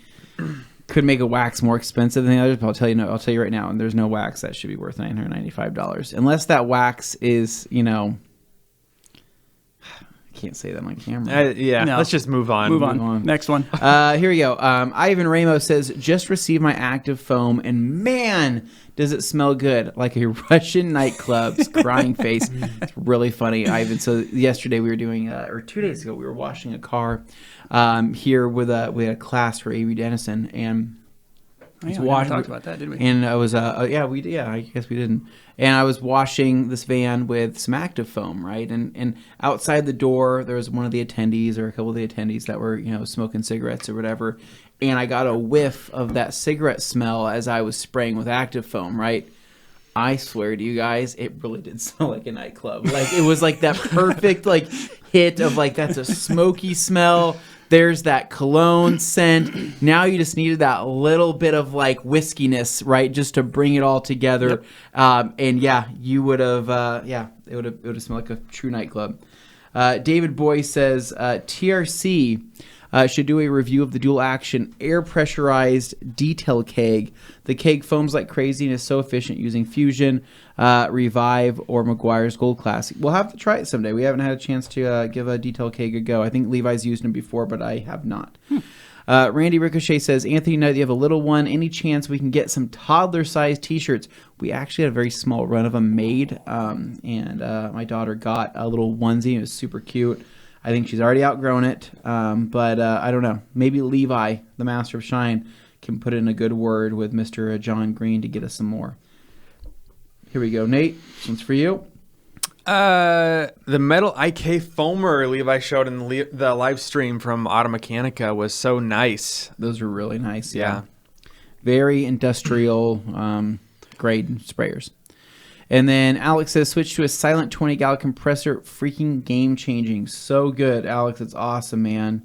could make a wax more expensive than the others, but I'll tell you right now, and there's no wax that should be worth $995 unless that wax is, I can't say that on camera. No. Let's just move on. Move on. Next one. Here we go. Ivan Ramos says, just received my active foam, and man, does it smell good, like a Russian nightclub's crying face. It's really funny, Ivan. So yesterday we were doing, or 2 days ago, we were washing a car here we had a class for A.B. Dennison, and we talked about that, didn't we? And I was, I guess we didn't. And I was washing this van with some active foam, right? And outside the door, there was one of the attendees or a couple of the attendees that were, smoking cigarettes or whatever. And I got a whiff of that cigarette smell as I was spraying with active foam, right? I swear to you guys, it really did smell like a nightclub. Like, it was like that perfect, like, hit of, like, that's a smoky smell. There's that cologne scent. Now you just needed that little bit of like whiskiness, right, just to bring it all together. Yep. And yeah, you would have, it would have smelled like a true nightclub. David Boy says TRC should do a review of the dual action air pressurized detail keg. The keg foams like crazy and is so efficient using Fusion, Revive, or McGuire's Gold Class. We'll have to try it someday. We haven't had a chance to give a detail keg a go. I think Levi's used them before, but I have not. Randy Ricochet says, Anthony, now that you have a little one, any chance we can get some toddler-sized T-shirts? We actually had a very small run of them made, and my daughter got a little onesie. It was super cute. I think she's already outgrown it, but I don't know. Maybe Levi, the Master of Shine, can put in a good word with Mr. John Green to get us some more. Here we go. Nate, this one's for you. The metal IK foamer Levi showed in the live stream from Automechanica was so nice. Those are really nice. Yeah. Very industrial grade sprayers. And then Alex says, switch to a Sealant 20-gallon compressor. Freaking game-changing. So good, Alex. It's awesome, man.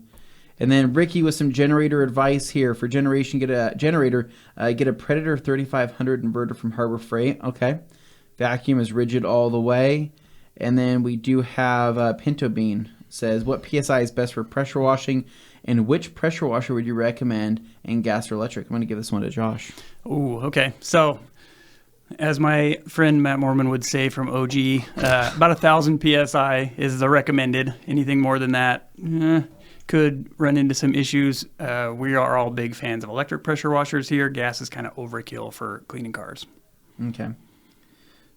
And then Ricky with some generator advice here. For generation, get a generator. Get a Predator 3500 inverter from Harbor Freight. Okay. Vacuum is rigid all the way. And then we do have Pinto Bean. says, what PSI is best for pressure washing, and which pressure washer would you recommend in gas or electric? I'm going to give this one to Josh. Ooh, okay. So, as my friend Matt Mormon would say from OG, about 1,000 PSI is the recommended. Anything more than that could run into some issues. We are all big fans of electric pressure washers here. Gas is kind of overkill for cleaning cars. Okay.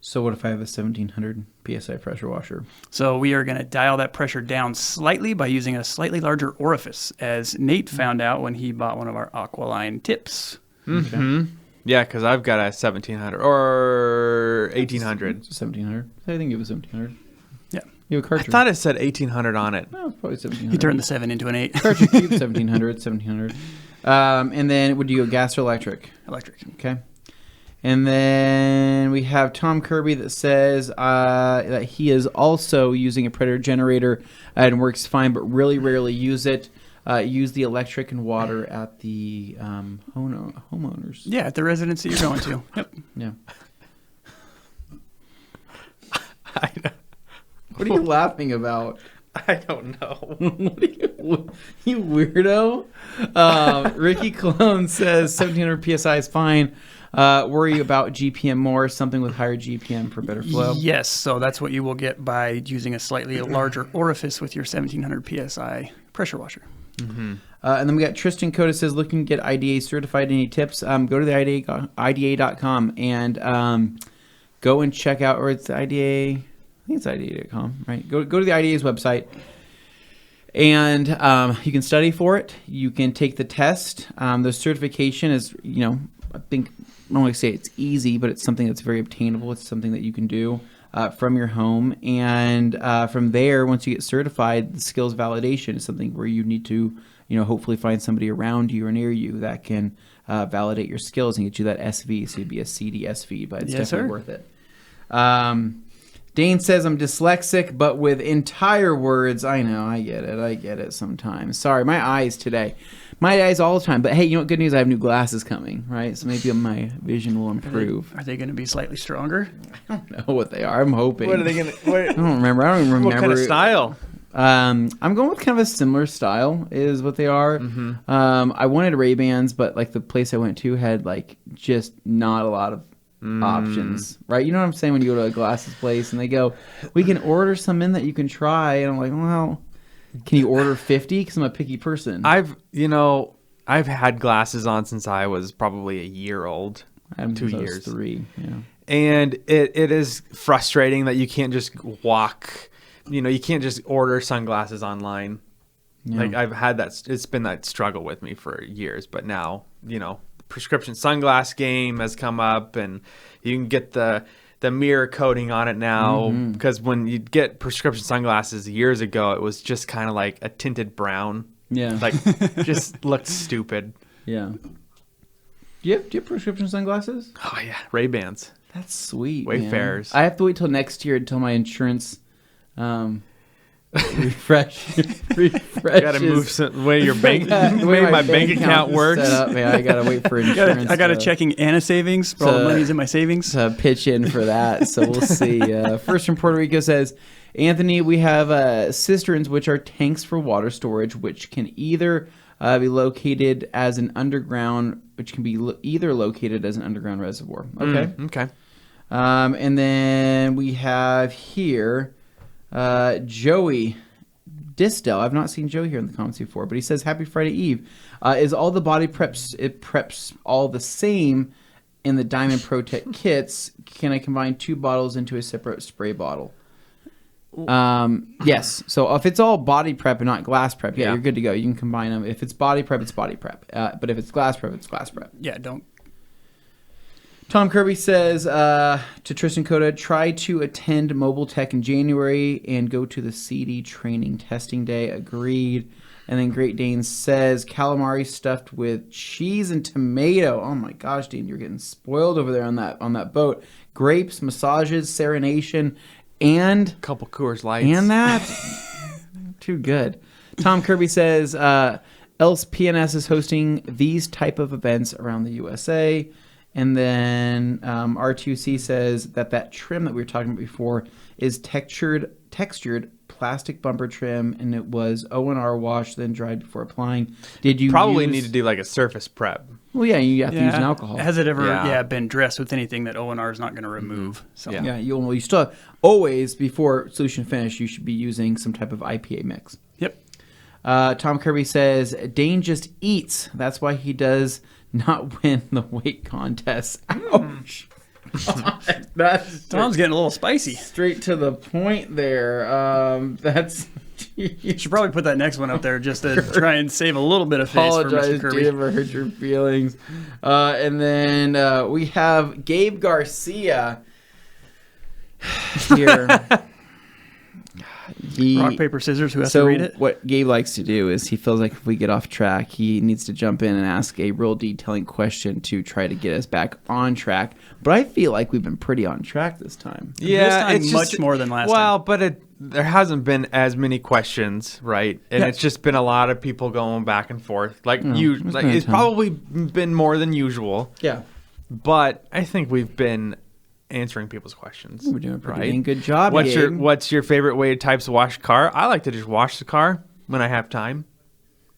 So what if I have a 1,700 PSI pressure washer? So we are going to dial that pressure down slightly by using a slightly larger orifice, as Nate found out when he bought one of our Aqualine tips. Mm-hmm. Okay. Yeah, because I've got a 1,700 or 1,800. 1,700. I think it was 1,700. Yeah. You have a cartridge. I thought it said 1,800 on it. No, it's probably 1,700. He turned the 7 into an 8. Cartridge cube, 1,700, 1,700. And then would you go gas or electric? Electric. Okay. And then we have Tom Kirby that says that he is also using a Predator generator and works fine, but really rarely use it. Use the electric and water at the homeowners. Yeah, at the residence that you're going to. Yep. Yeah. What are you laughing about? I don't know. You weirdo. Ricky Cologne says 1,700 PSI is fine. Worry about GPM more, something with higher GPM for better flow. Yes, so that's what you will get by using a slightly larger orifice with your 1,700 PSI pressure washer. Mm-hmm. And then we got Tristan Coda says, looking to get IDA certified. Any tips? Go to the IDA.com and go and check out, or it's IDA, I think it's IDA.com, right? Go to the IDA's website. And you can study for it. You can take the test. The certification is, I think, I don't want to say it's easy, but it's something that's very obtainable. It's something that you can do from your home. And from there, once you get certified, the skills validation is something where you need to, hopefully find somebody around you or near you that can validate your skills and get you that SV. So you'd be a CDSV, but it's definitely worth it. Dane says, I'm dyslexic, but with entire words. I know, I get it sometimes. Sorry, my eyes today. My eyes all the time. But hey, good news, I have new glasses coming, right? So maybe my vision will improve. Are they going to be slightly stronger? I don't know what they are. I'm hoping. What are they going to... I don't remember. I don't even remember. What kind of style? I'm going with kind of a similar style is what they are. Mm-hmm. I wanted Ray-Bans, but the place I went to had just not a lot of options, right? You know what I'm saying? When you go to a glasses place and they go, we can order some in that you can try. And I'm like, well, can you order 50? Because I'm a picky person. I've had glasses on since I was probably a year old. 2 years. 3, yeah. And it is frustrating that you can't just walk, you can't just order sunglasses online. Yeah. I've had that, it's been that struggle with me for years, but now, prescription sunglass game has come up and you can get the mirror coating on it now, because when you get prescription sunglasses years ago, it was just kind of like a tinted brown. Yeah. Just looked stupid. Yeah. Do you have prescription sunglasses? Oh yeah. Ray-Bans. That's sweet. Wayfarers. I have to wait till next year until my insurance refreshes. Gotta move the way your bank, the way my bank account works. Set up, man. I gotta wait for insurance. I got a checking and a savings. But all the money's in my savings. To pitch in for that. So we'll see. First from Puerto Rico says, Anthony, we have cisterns, which are tanks for water storage, which can either be located as an underground, reservoir. Okay. Okay. And then we have here Joey Distel. I've not seen Joey here in the comments before, but he says, Happy Friday Eve. Is all the body preps all the same in the Diamond Protect kits? Can I combine 2 bottles into a separate spray bottle? Yes. So if it's all body prep and not glass prep, you're good to go. You can combine them. If it's body prep, it's body prep. But if it's glass prep, it's glass prep. Yeah, don't. Tom Kirby says to Tristan Coda, try to attend Mobile Tech in January and go to the CD training testing day. Agreed. And then Great Dane says calamari stuffed with cheese and tomato. Oh my gosh, Dane, you're getting spoiled over there on that boat. Grapes, massages, serenation, and a couple Coors Lights. And that too good. Tom Kirby says else PNS is hosting these type of events around the USA. And then R2C says that trim that we were talking about before is textured plastic bumper trim, and it was O&R wash, then dried before applying. Did you probably need to do like a surface prep? Well, yeah, you have to use an alcohol. Has it ever been dressed with anything that O&R is not going to remove? So. Yeah, you still always, before solution finish, you should be using some type of IPA mix. Yep. Tom Kirby says, Dane just eats. That's why he does not win the weight contest. Ouch. Tom's getting a little spicy. Straight to the point there. You should probably put that next one up there just to try and save a little bit of face for Mr. Kirby. Dave, I hurt your feelings. And then we have Gabe Garcia here. Rock, paper, scissors, who has to read it? What Gabe likes to do is he feels like if we get off track, he needs to jump in and ask a real detailing question to try to get us back on track. But I feel like we've been pretty on track this time. Yeah, it's much more than last time. Well, but there hasn't been as many questions, right? And it's just been a lot of people going back and forth. It's probably been more than usual. Yeah. But I think we've been answering people's questions. We're doing a pretty dang good job. What's your favorite way to wash a car? I like to just wash the car when I have time.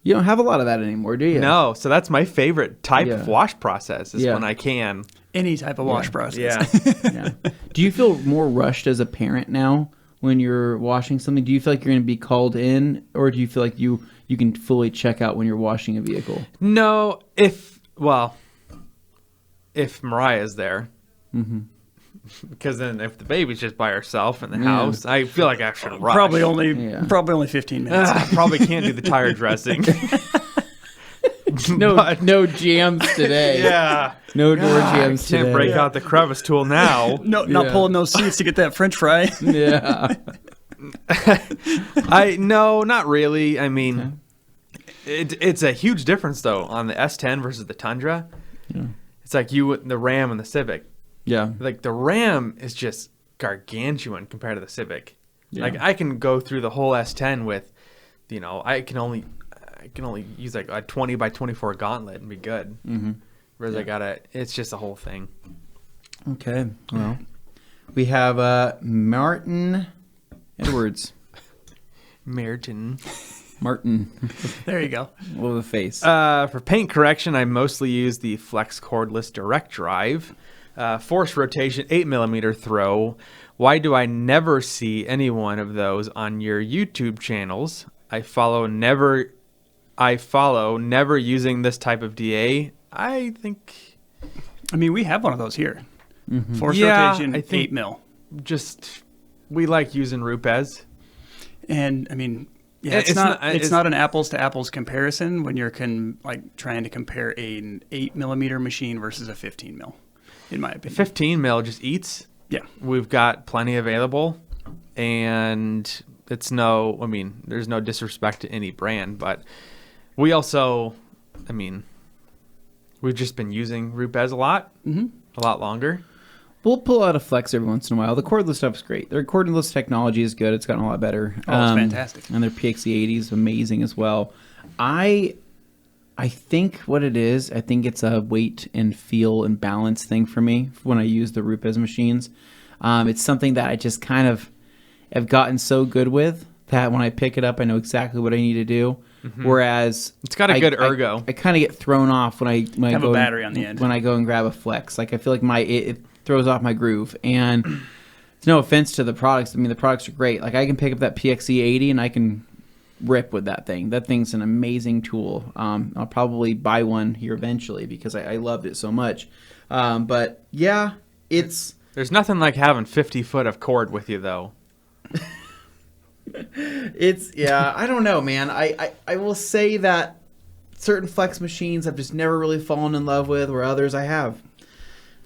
You don't have a lot of that anymore, do you? No, so that's my favorite type of wash process is when I can. Any type of wash process. Yeah. Do you feel more rushed as a parent now when you're washing something? Do you feel like you're going to be called in, or do you feel like you can fully check out when you're washing a vehicle? No, if Mariah's there. Mm-hmm. Because then if the baby's just by herself in the house, I feel like I should rush. Probably only 15 minutes. Probably can't do the tire dressing. No jams today. Yeah. No door jams today. Can't break out the crevice tool now. Not pulling those seats to get that French fry. Yeah. No, not really. I mean, it's a huge difference though on the S10 versus the Tundra. Yeah. It's like the Ram and the Civic. Yeah. Like the Ram is just gargantuan compared to the Civic. Yeah. Like I can go through the whole S10 with, I can only use like a 20 by 24 gauntlet and be good. Mm-hmm. Whereas it's just a whole thing. Okay. Well, we have Martin Edwards. Martin. There you go. With a face. For paint correction, I mostly use the Flex Cordless Direct Drive. Force rotation 8mm throw. Why do I never see any one of those on your YouTube channels? I follow never using this type of DA. I mean, we have one of those here. Mm-hmm. Force rotation 8mm. Just we like using Rupes. And I mean, it's not an apples to apples comparison when you're trying to compare an 8mm machine versus a 15mm. In my opinion, 15mm just eats. Yeah, we've got plenty available, and there's no disrespect to any brand, but we also, we've just been using Rupes a lot longer. We'll pull out a Flex every once in a while. The cordless stuff is great. Their cordless technology is good. It's gotten a lot better. Oh, it's fantastic. And their PXE80 is amazing as well. I think what it is, I think it's a weight and feel and balance thing for me when I use the Rupes machines. It's something that I just kind of have gotten so good with that when I pick it up, I know exactly what I need to do. Mm-hmm. Whereas it's got a good ergo. I kind of get thrown off when I have a battery on the end. When I go and grab a Flex, like I feel like it throws off my groove. And it's no offense to the products. I mean, the products are great. Like I can pick up that PXE80 and I can rip with that thing. That thing's an amazing tool. I'll probably buy one here eventually because I loved it so much. But yeah, there's nothing like having 50 foot of cord with you though. I don't know, man. I will say that certain Flex machines I've just never really fallen in love with, where others I have.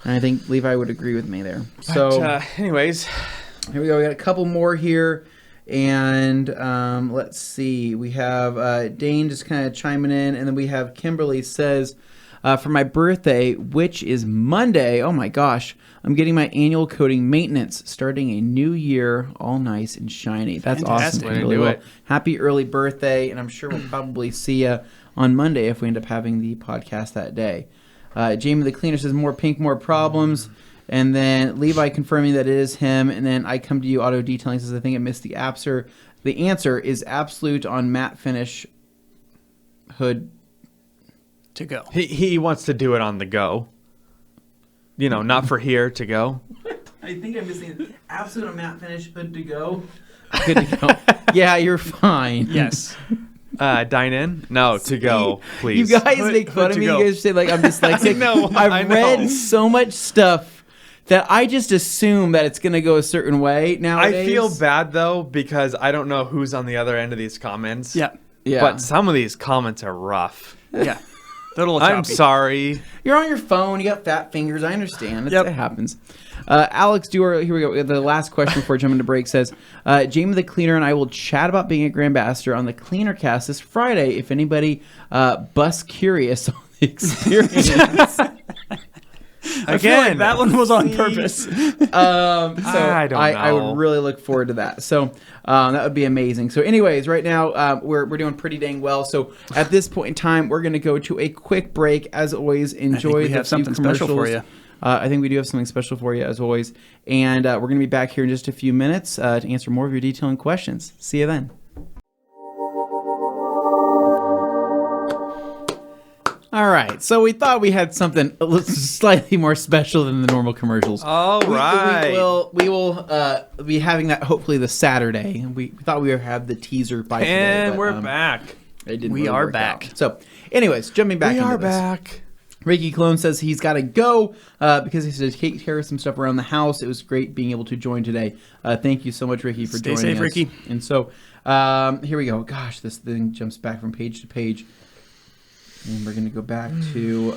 And I think Levi would agree with me there. So anyways, here we go. We got a couple more here. And let's see. We have Dane just kind of chiming in. And then we have Kimberly says, for my birthday, which is Monday, oh my gosh, I'm getting my annual coating maintenance, starting a new year, all nice and shiny. That's fantastic. Awesome. Kimberly. Well, happy early birthday. And I'm sure we'll probably see you on Monday if we end up having the podcast that day. Jamie the Cleaner says more pink, more problems. And then Levi confirming that it is him. And then I come to you, auto detailing says I think I missed the answer. The answer is absolute on matte finish hood to go. He wants to do it on the go. Not for here to go. I think I'm missing absolute on matte finish hood to go. Good to go. Yeah, you're fine. Yes. Dine in? No, to go, please. You guys make fun of me. You guys say like I'm dyslexic. No, I've read so much stuff that I just assume that it's going to go a certain way nowadays. I feel bad, though, because I don't know who's on the other end of these comments. Yeah. But some of these comments are rough. Yeah. They're a little choppy. I'm sorry. You're on your phone. You got fat fingers. I understand. It happens. Alex Dewar, here we go. The last question before jumping to break says, Jamie the Cleaner and I will chat about being a Grand Ambassador on the Cleaner Cast this Friday if anybody bus curious on the experience. Again, that one was on purpose. I don't know. I would really look forward to that. So that would be amazing. So anyways, right now we're doing pretty dang well. So at this point in time, we're going to go to a quick break. As always, enjoy we have something special for you. I think we do have something special for you, as always. And we're going to be back here in just a few minutes to answer more of your detailing questions. See you then. All right, so we thought we had something slightly more special than the normal commercials. All right. We will be having that hopefully this Saturday. We thought we would have the teaser by today. And we're back. We are back. So, anyways, jumping back into this. Ricky Clone says he's got to go because he says take care of some stuff around the house. It was great being able to join today. Thank you so much, Ricky, for joining us. Stay safe, Ricky. And so here we go. Gosh, this thing jumps back from page to page. And we're going to go back to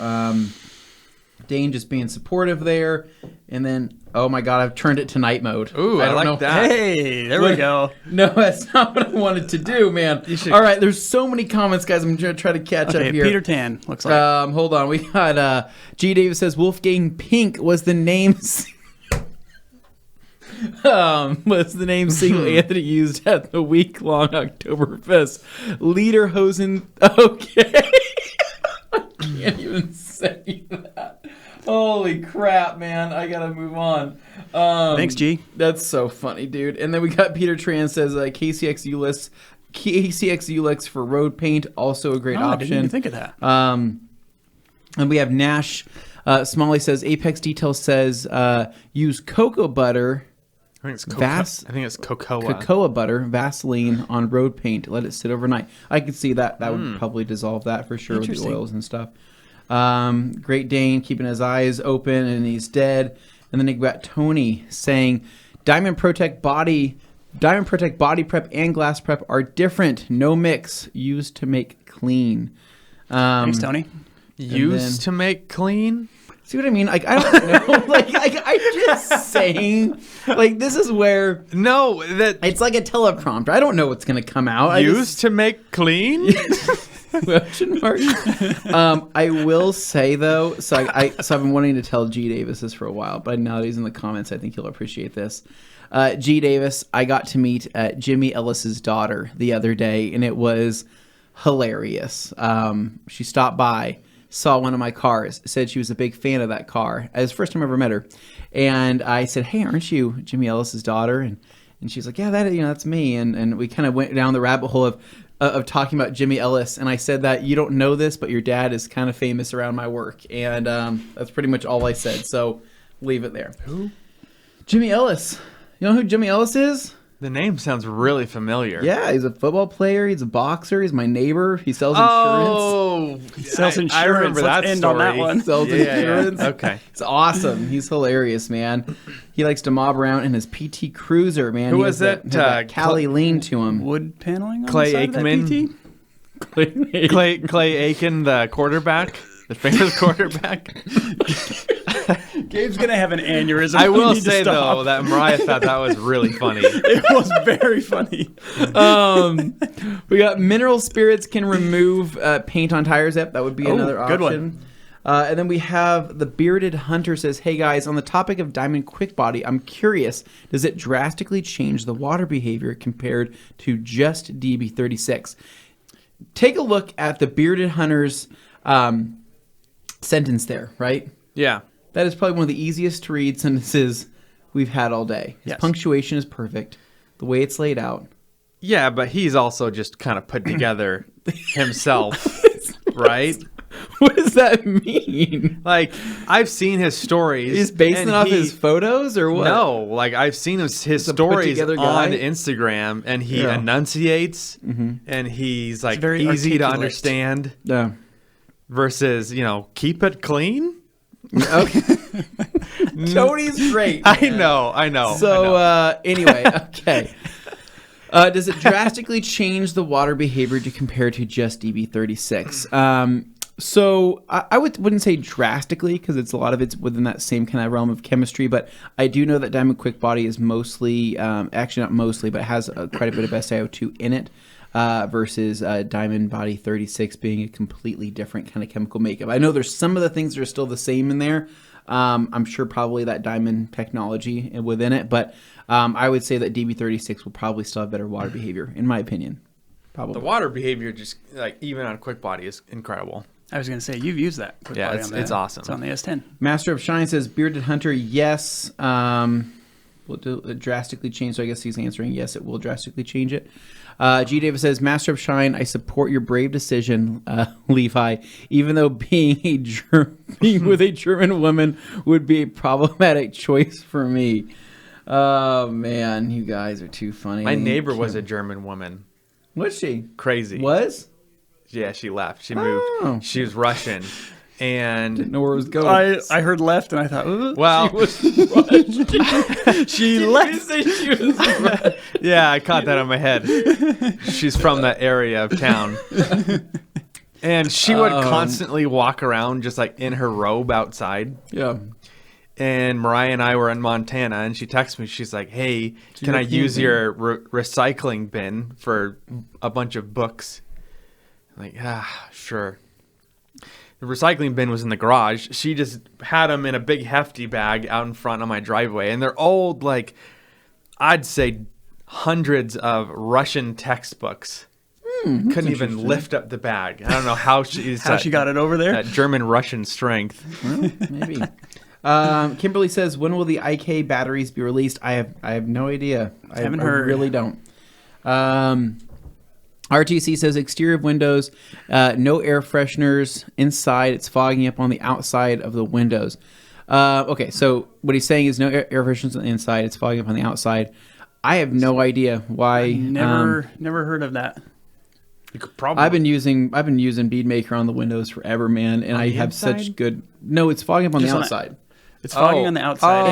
Dane just being supportive there. And then, oh my God, I've turned it to night mode. Ooh, I don't know that. Hey, there we go. No, that's not what I wanted to do, man. All right, there's so many comments, guys. I'm going to try to catch up here. Peter Tan, looks like. Hold on. We got G. Davis says Wolfgang Pink was the name... was the name single Anthony used at the week-long Oktoberfest. Lederhosen... Okay. I can't even say that. Holy crap, man. I gotta move on. Thanks, G. That's so funny, dude. And then we got Peter Tran says KCX Ulix for road paint, also a great option. I didn't even think of that. And we have Nash. Smalley says Apex Detail says use cocoa butter. I think it's cocoa. Cocoa butter, Vaseline on road paint. Let it sit overnight. I could see that. That would probably dissolve that for sure with the oils and stuff. Great Dane keeping his eyes open and he's dead. And then you got Tony saying Diamond Protect Body Prep and Glass Prep are different. No mix. Used to make clean. Thanks, Tony. Used to make clean? See what I mean? Like, I don't know. I'm just saying. Like, this is where... No, that... It's like a teleprompter. I don't know what's going to come out. Used to make clean? Question mark. I will say, though, so I've been wanting to tell G. Davis this for a while, but now that he's in the comments, I think he'll appreciate this. G. Davis, I got to meet Jimmy Ellis's daughter the other day, and it was hilarious. She stopped by, saw one of my cars, said she was a big fan of that car. It was the first time I ever met her. And I said, hey, aren't you Jimmy Ellis's daughter? And she's like, yeah, that's me. And we kind of went down the rabbit hole of talking about Jimmy Ellis. And I said that you don't know this, but your dad is kind of famous around my work. And that's pretty much all I said. So leave it there. Who? Jimmy Ellis. You know who Jimmy Ellis is? The name sounds really familiar. Yeah, he's a football player. He's a boxer. He's my neighbor. He sells insurance. Oh, he sells insurance. I remember that end story. On that one. Sells insurance. Yeah. Okay. It's awesome. He's hilarious, man. He likes to mob around in his PT Cruiser, man. Who was it? Cali lean to him. Wood paneling on Clay the side Aikman. Of that PT? Clay Aiken, the quarterback. The famous quarterback. Gabe's going to have an aneurysm. I will say, though, that Mariah thought that was really funny. It was very funny. We got Mineral Spirits can remove paint on tires. That would be another option. Good one. And then we have the Bearded Hunter says, hey, guys, on the topic of Diamond Quick Body, I'm curious, does it drastically change the water behavior compared to just DB36? Take a look at the Bearded Hunter's sentence there, right? Yeah. That is probably one of the easiest to read sentences we've had all day. His punctuation is perfect. The way it's laid out. Yeah, but he's also just kind of put together himself, right? What does that mean? Like, I've seen his stories. He's basing it off his photos or what? No, like I've seen his stories on guy? Instagram, and he enunciates, and he's like very easy to articulate. understand. Yeah. Versus, keep it clean. Okay. Tony's great. Man. I know. So anyway, okay. Does it drastically change the water behavior to compare to just DB36? So I wouldn't say drastically, because a lot of it's within that same kind of realm of chemistry. But I do know that Diamond Quick Body is mostly, actually not mostly, but has quite a bit of SiO2 in it. Versus Diamond Body 36 being a completely different kind of chemical makeup. I know there's some of the things that are still the same in there. I'm sure probably that diamond technology within it, but I would say that DB36 will probably still have better water behavior, in my opinion. Probably. The water behavior, just like even on Quick Body, is incredible. I was going to say, you've used that. Quick Body it's awesome. It's on the S10. Master of Shine says, Bearded Hunter, yes. Will it drastically change? So I guess he's answering yes, it will drastically change it. G. Davis says, Master of Shine, I support your brave decision, Levi, even though being with a German woman would be a problematic choice for me. Oh, man, you guys are too funny. My neighbor was a German woman. Was she? Crazy. Was? Yeah, she left. She moved. Oh. She was Russian. And didn't know where it was going. I heard left, and I thought, well, she was she left. she was Russian. Yeah, I caught that on my head. She's from that area of town. And she would constantly walk around just like in her robe outside. Yeah. And Mariah and I were in Montana, and she texted me. She's like, hey, can I use your recycling bin for a bunch of books? I'm like, sure. The recycling bin was in the garage. She just had them in a big hefty bag out in front of my driveway. And they're old, like, I'd say hundreds of Russian textbooks. Couldn't even lift up the bag. I don't know how she got it over there. That German-Russian strength. Well, maybe. Kimberly says, when will the IK batteries be released? I have no idea. I haven't heard. I really don't. RTC says exterior of windows, no air fresheners inside. It's fogging up on the outside of the windows. Okay, so what he's saying is no air fresheners on the inside. It's fogging up on the outside. I have no idea why. Never heard of that. You could probably. I've been using Bead Maker on the windows forever, man, and I have inside? such good. No, it's fogging up on Just the on outside. It's fogging on the outside.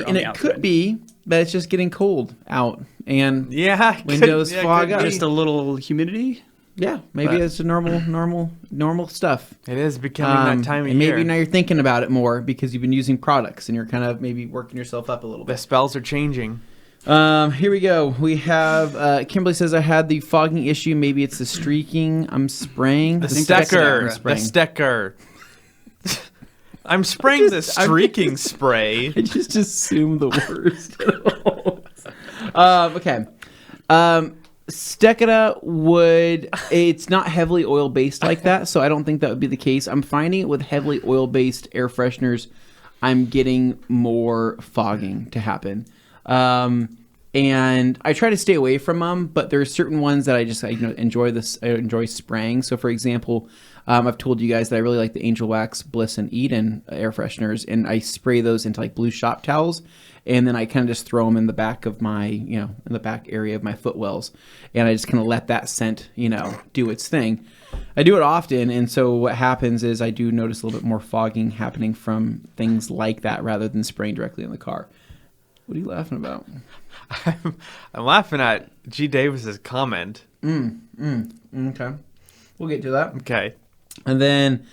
And it could be that it's just getting cold out and windows fog up. Just a little humidity. Yeah, maybe it's a normal stuff. It is becoming that time of year. Maybe now you're thinking about it more because you've been using products and you're kind of maybe working yourself up a little bit. The spells are changing. Here we go. We have Kimberly says I had the fogging issue. Maybe it's the streaking. I'm spraying. The Stecker. I'm spraying the streaking spray. I just assume the worst. Okay. Steckita it's not heavily oil based like that, so I don't think that would be the case. I'm finding it with heavily oil based air fresheners, I'm getting more fogging to happen. And I try to stay away from them, but there are certain ones that I enjoy spraying. So for example, I've told you guys that I really like the Angel Wax, Bliss, and Eden air fresheners, and I spray those into like blue shop towels, and then I kind of just throw them in the back of my, in the back area of my footwells, and I just kind of let that scent, do its thing. I do it often, and so what happens is I do notice a little bit more fogging happening from things like that rather than spraying directly in the car. What are you laughing about? I'm laughing at G. Davis's comment. Okay. We'll get to that. Okay. And then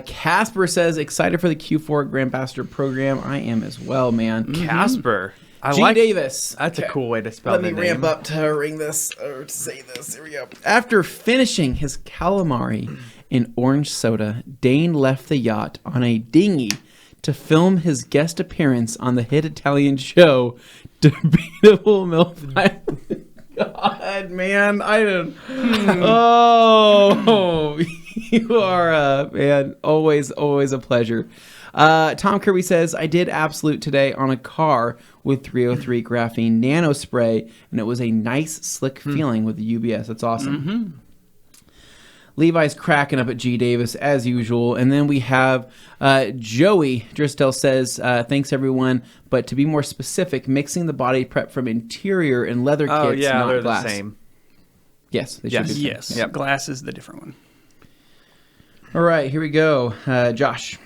Casper says, excited for the Q4 Grand Ambassador program. I am as well, man. Casper. G. Davis. That's a cool way to spell Let the me name. ramp up to ring this, or to say this. Here we go. After finishing his calamari in orange soda, Dane left the yacht on a dinghy to film his guest appearance on the hit Italian show, Debatable MILF. God, man, I don't. Oh, You are, man, always a pleasure. Tom Kirby says, I did Absolute today on a car with 303 graphene nano spray, and it was a nice, slick feeling with the UBS. That's awesome. Mm-hmm. Levi's cracking up at G. Davis, as usual. And then we have Joey Dristel says, thanks, everyone. But to be more specific, mixing the body prep from interior and leather kits, not they're glass. The same. Yes, they should be. Yes, yep. Glass is the different one. All right, here we go. Josh.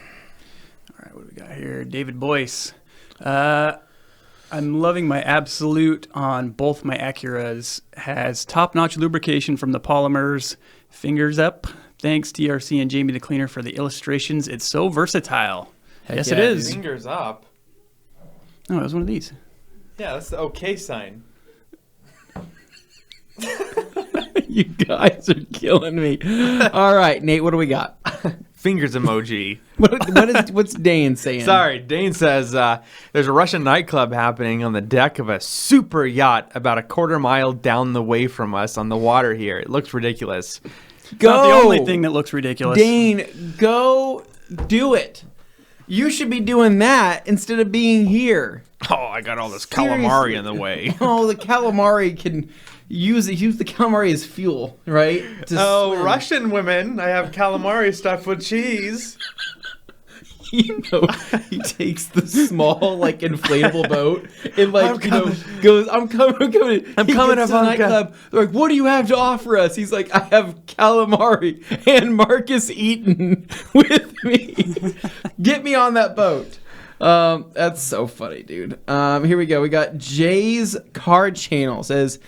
All right, what do we got here? David Boyce. I'm loving my Absolute on both my Acuras. Has top-notch lubrication from the polymers. Fingers up. Thanks, TRC and Jamie the Cleaner, for the illustrations. It's so versatile. Yes, it is. Fingers up. Oh, it was one of these. Yeah, that's the okay sign. You guys are killing me. All right, Nate, what do we got? Fingers emoji. What's Dane saying? Sorry, Dane says there's a Russian nightclub happening on the deck of a super yacht about a quarter mile down the way from us on the water here. It looks ridiculous. Go. Not the only thing that looks ridiculous. Dane, go do it. You should be doing that instead of being here. Oh, I got all this calamari in the way. Oh, the calamari can use the calamari as fuel, right? Swim. Russian women, I have calamari stuffed with cheese. You know, he takes the small, like, inflatable boat and, like, goes, I'm coming, I'm coming to the nightclub. They're like, what do you have to offer us? He's like, I have calamari and Marcus Eaton with me. Get me on that boat. That's so funny, dude. Here we go. We got Jay's Card Channel says,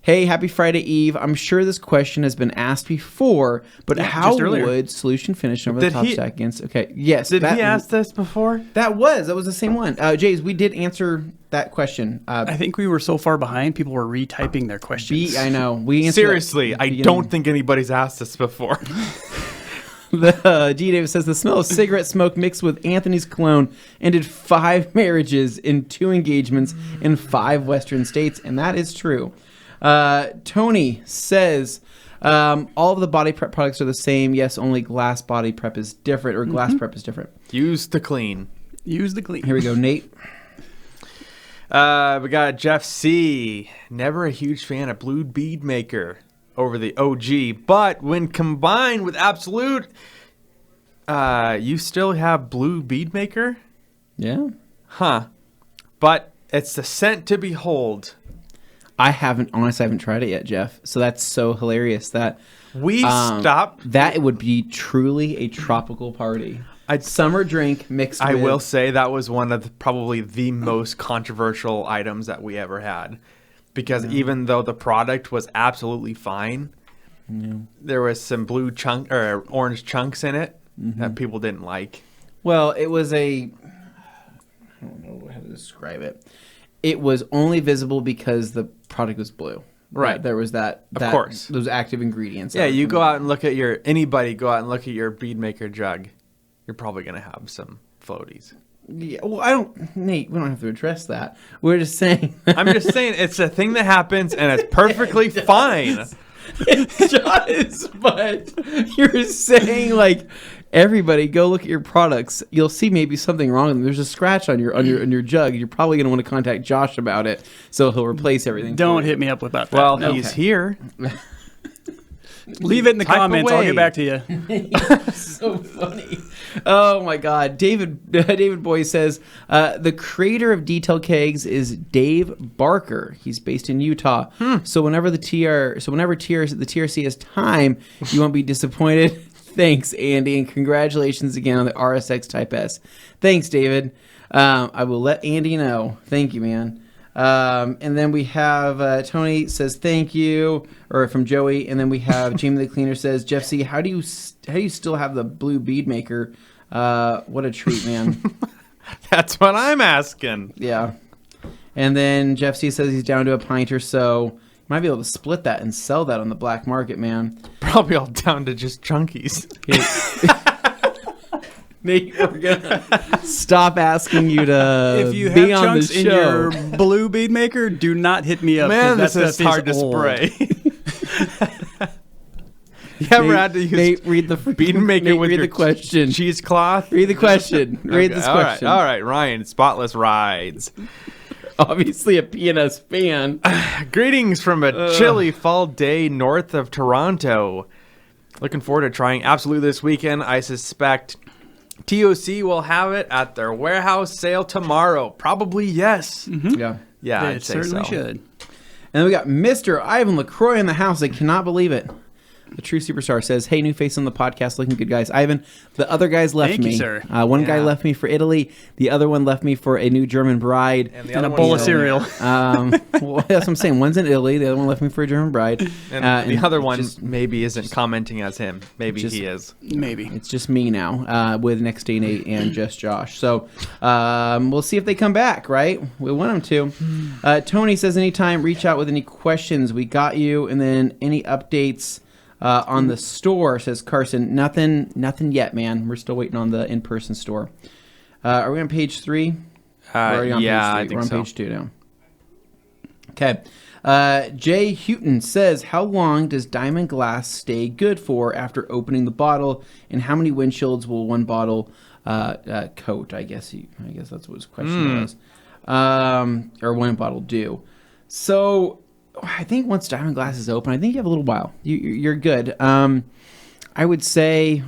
hey, happy Friday Eve. I'm sure this question has been asked before, but how would Solution finish over the top stack against... Okay, yes. Did he ask this before? That was the same one. Jays, we did answer that question. I think we were so far behind, people were retyping their questions. I know. We Seriously, I don't think anybody's asked this before. The G. Davis says the smell of cigarette smoke mixed with Anthony's cologne ended 5 marriages in 2 engagements in 5 Western states, and that is true. Tony says all of the body prep products are the same. Yes, only glass body prep is different, or glass prep is different. Use the clean. Use the clean. Here we go, Nate. We got Jeff C. Never a huge fan of Blue Bead Maker over the OG, but when combined with Absolute, you still have Blue Bead Maker? Yeah. Huh. But it's the scent to behold. I haven't tried it yet, Jeff. So that's so hilarious that we stopped. That it would be truly a tropical party. Summer drink mixed with... I will say that was one of probably the most controversial items that we ever had. Because even though the product was absolutely fine, there was some blue chunk or orange chunks in it that people didn't like. Well, it was I don't know how to describe it. It was only visible because the product was blue. Right. There was that of course. Those active ingredients. Yeah, you go out and look at anybody go out and look at your bead maker jug. You're probably going to have some floaties. Yeah, well, Nate, we don't have to address that. We're just saying. I'm just saying it's a thing that happens and it's perfectly fine. It does, but you're saying like everybody go look at your products. You'll see maybe something wrong with them. There's a scratch on your jug. You're probably going to want to contact Josh about it, so he'll replace everything. Don't hit me up about that. Well, he's here. Leave it in the comments. I'll get back to you. So funny. Oh my God. David Boy says the creator of Detail Kegs is Dave Barker. He's based in Utah. So whenever the TRC has time, you won't be disappointed. Thanks, Andy, and congratulations again on the RSX Type S. Thanks, David. I will let Andy know. Thank you, man. And then we have Tony says thank you, or from Joey, and then we have Jamie the Cleaner says, Jeff C, how do you still have the Blue Bead Maker? What a treat, man. That's what I'm asking. Yeah. And then Jeff C says he's down to a pint or so. Might be able to split that and sell that on the black market, man. Probably all down to just chunkies. Nate, we're gonna stop asking you to if you be have on chunks the show. in your blue bead maker, do not hit me up. Man, that this is hard to old. spray. You ever had to use Nate, read the bead making with read your the question. cheesecloth? Read the question. Read this question. All right, Ryan. Spotless rides. Obviously a PNS fan. Greetings from a chilly fall day north of Toronto. Looking forward to trying Absolute this weekend. I suspect TOC will have it at their warehouse sale tomorrow. Probably yes. Mm-hmm. Yeah, I'd say certainly should. And then we got Mr. Ivan LaCroix in the house. I cannot believe it. The true superstar says, "Hey, new face on the podcast, looking good, guys." Ivan, the other guys left me. Thank you, sir. One guy left me for Italy. The other one left me for a new German bride. And a bowl of cereal. Well, that's what I'm saying. One's in Italy. The other one left me for a German bride. And the other one maybe isn't commenting as him. Maybe he is. Maybe. It's just me now with Next Day Nate and just Josh. So we'll see if they come back, right? We want them to. Tony says, anytime, reach out with any questions. We got you. And then any updates on the store, says Carson. Nothing yet, man. We're still waiting on the in-person store. Are we on page 3? Yeah, I think We're on so. page 2 now. Okay. Jay Houghton says, how long does diamond glass stay good for after opening the bottle, and how many windshields will one bottle coat? I guess that's what his question was. Or one bottle do. So I think once diamond glass is open, I think you have a little while. You're good. I would say,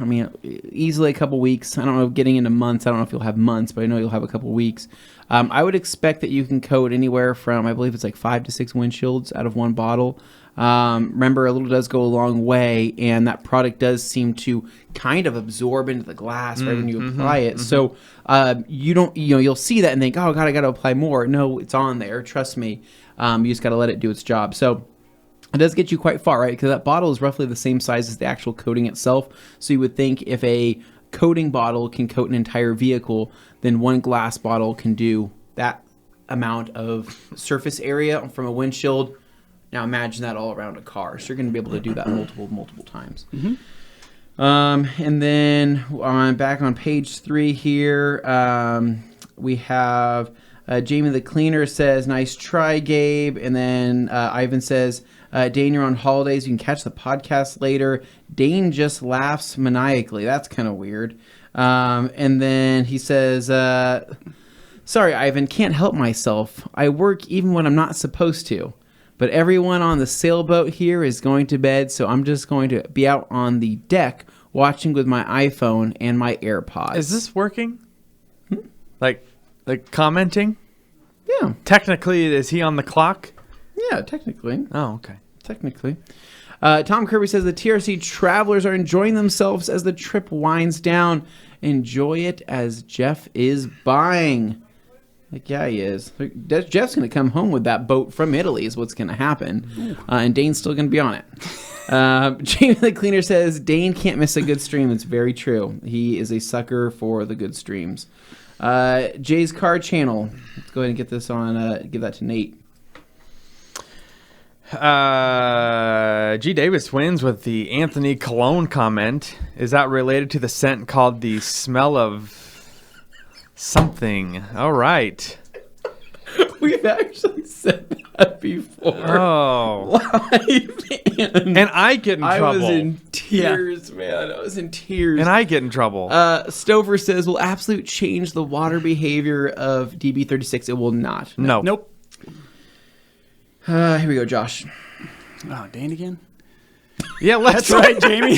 easily a couple weeks. I don't know, getting into months. I don't know if you'll have months, but I know you'll have a couple weeks. I would expect that you can coat anywhere from, I believe it's like 5 to 6 windshields out of one bottle. Remember, a little does go a long way, and that product does seem to kind of absorb into the glass right when you apply it. So you'll see that and think, oh God, I got to apply more. No, it's on there. Trust me. You just got to let it do its job. So it does get you quite far, right? Because that bottle is roughly the same size as the actual coating itself. So you would think if a coating bottle can coat an entire vehicle, then one glass bottle can do that amount of surface area from a windshield. Now imagine that all around a car. So you're going to be able to do that multiple times. Mm-hmm. And then back on page 3 here, we have Jamie the Cleaner says, nice try, Gabe. And then Ivan says, Dane, you're on holidays. You can catch the podcast later. Dane just laughs maniacally. That's kind of weird. And then he says, sorry, Ivan, can't help myself. I work even when I'm not supposed to. But everyone on the sailboat here is going to bed, so I'm just going to be out on the deck watching with my iPhone and my AirPods. Is this working? Like commenting? Yeah. Technically, is he on the clock? Yeah, technically. Oh, okay. Technically. Tom Kirby says the TRC travelers are enjoying themselves as the trip winds down. Enjoy it as Jeff is buying. Like, yeah, he is. Jeff's going to come home with that boat from Italy is what's going to happen. And Dane's still going to be on it. Jamie the Cleaner says, Dane can't miss a good stream. That's very true. He is a sucker for the good streams. Jay's Car Channel. Let's go ahead and get this on. Give that to Nate. G. Davis wins with the Anthony Cologne comment. Is that related to the scent called the smell of something? All right. We've actually said that before. Oh. Live, and I get in trouble. I was in tears, man. I was in tears. And I get in trouble. Stover says, will Absolute change the water behavior of DB36? It will not. No. Nope. Here we go, Josh. Oh, Dane again? Yeah, That's right, Jamie.